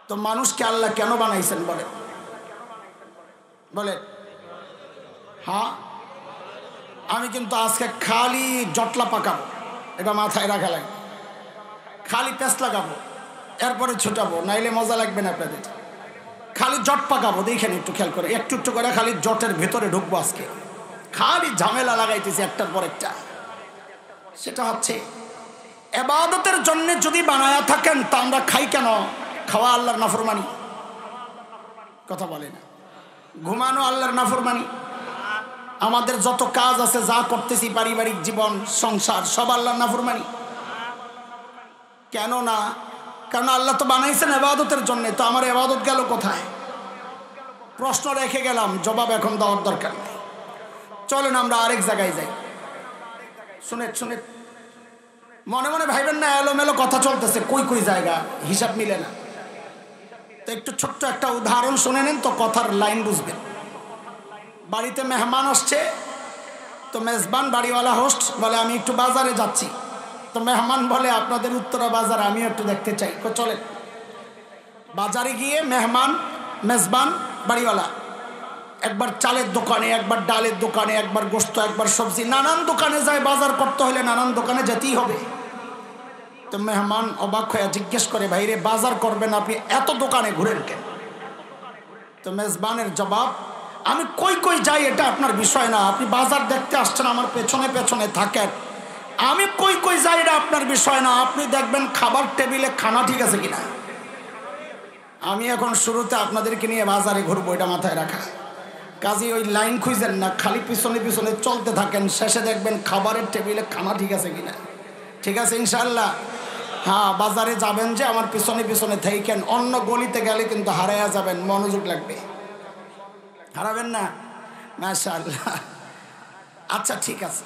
তো মানুষকে আল্লাহ কেন বানাইছেন বলে? হ্যাঁ, আমি কিন্তু আজকে খালি জটলা পাকাবো, এটা মাথায় রাখা লাগবে। খালি পেঁচ লাগাবো, এরপরে ছুটাবো, নাইলে মজা লাগবে না আপনাদের। খালি জট পাকাবো, দেখেন একটু খেয়াল করে, একটু একটু করে খালি জটের ভেতরে ঢুকবো আজকে। খালি ঝামেলা লাগাইতেছি একটার পর একটা। সেটা হচ্ছে ইবাদতের জন্য যদি বানায়া থাকেন, তা আমরা খাই কেন? খাওয়া আল্লাহর নাফরমানি, কথা বলে না। ঘুমানো আল্লাহর নাফরমানি। আমাদের যত কাজ আছে, যা করতেছি, পারিবারিক জীবন, সংসার, সব আল্লাহর নাফরমানি। কেন না? কারণ আল্লাহ তো বানাইছেন ইবাদতের জন্য। তো আমার ইবাদত গেল কোথায়? প্রশ্ন রেখে গেলাম, জবাব এখন দেওয়ার দরকার নেই। চলেন আমরা আরেক জায়গায় যাই। শুনে মনে মনে ভাইবেন না এলোমেলো কথা চলতেছে, কই জায়গা হিসাব মিলে না। তো একটু ছোট্ট একটা উদাহরণ শুনে নেন, তো কথার লাইন বুঝবেন। বাড়িতে মেহমান আসছে, তো মেজবান বাড়িওয়ালা হোস্ট বলে আমি একটু বাজারে যাচ্ছি। তো মেহমান বলে আপনাদের উত্তরা বাজার আমিও একটু দেখতে চাই। তো চলে বাজারে গিয়ে মেজবান বাড়িওয়ালা একবার চালের দোকানে, একবার ডালের দোকানে, একবার গোশত, একবার সবজি, নানান দোকানে যায়। বাজার করতে হলে নানান দোকানে যেতেই হবে। তো মেহমান অবাক হয়ে জিজ্ঞেস করে, ভাইরে বাজার করবেন আপনি, এত দোকানে ঘুরেন কেন? তো মেজবানের জবাব, আমি কই যাই এটা আপনার বিষয় না। আপনি বাজার দেখতে আসছেন, আমার পেছনে পেছনে থাকেন। আমি কই যাই এটা আপনার বিষয় না। আপনি দেখবেন খাবার টেবিলে খানা ঠিক আছে কিনা। আমি এখন শুরুতে আপনাদেরকে নিয়ে বাজারে ঘুরবো, এটা মাথায় রাখা। কাজে ওই লাইন খুঁজেন না, খালি পিছনে পিছনে চলতে থাকেন। শেষে দেখবেন খাবারের টেবিলে খানা ঠিক আছে কিনা। ঠিক আছে ইনশাআল্লাহ? হ্যাঁ, বাজারে যাবেন যে আমার পিছনে পিছনে থাকেন। অন্য গলিতে গেলে কিন্তু হারাইয়া যাবেন, মনোযোগ লাগবে। হারাবেন না? মাশাআল্লাহ। আচ্ছা ঠিক আছে।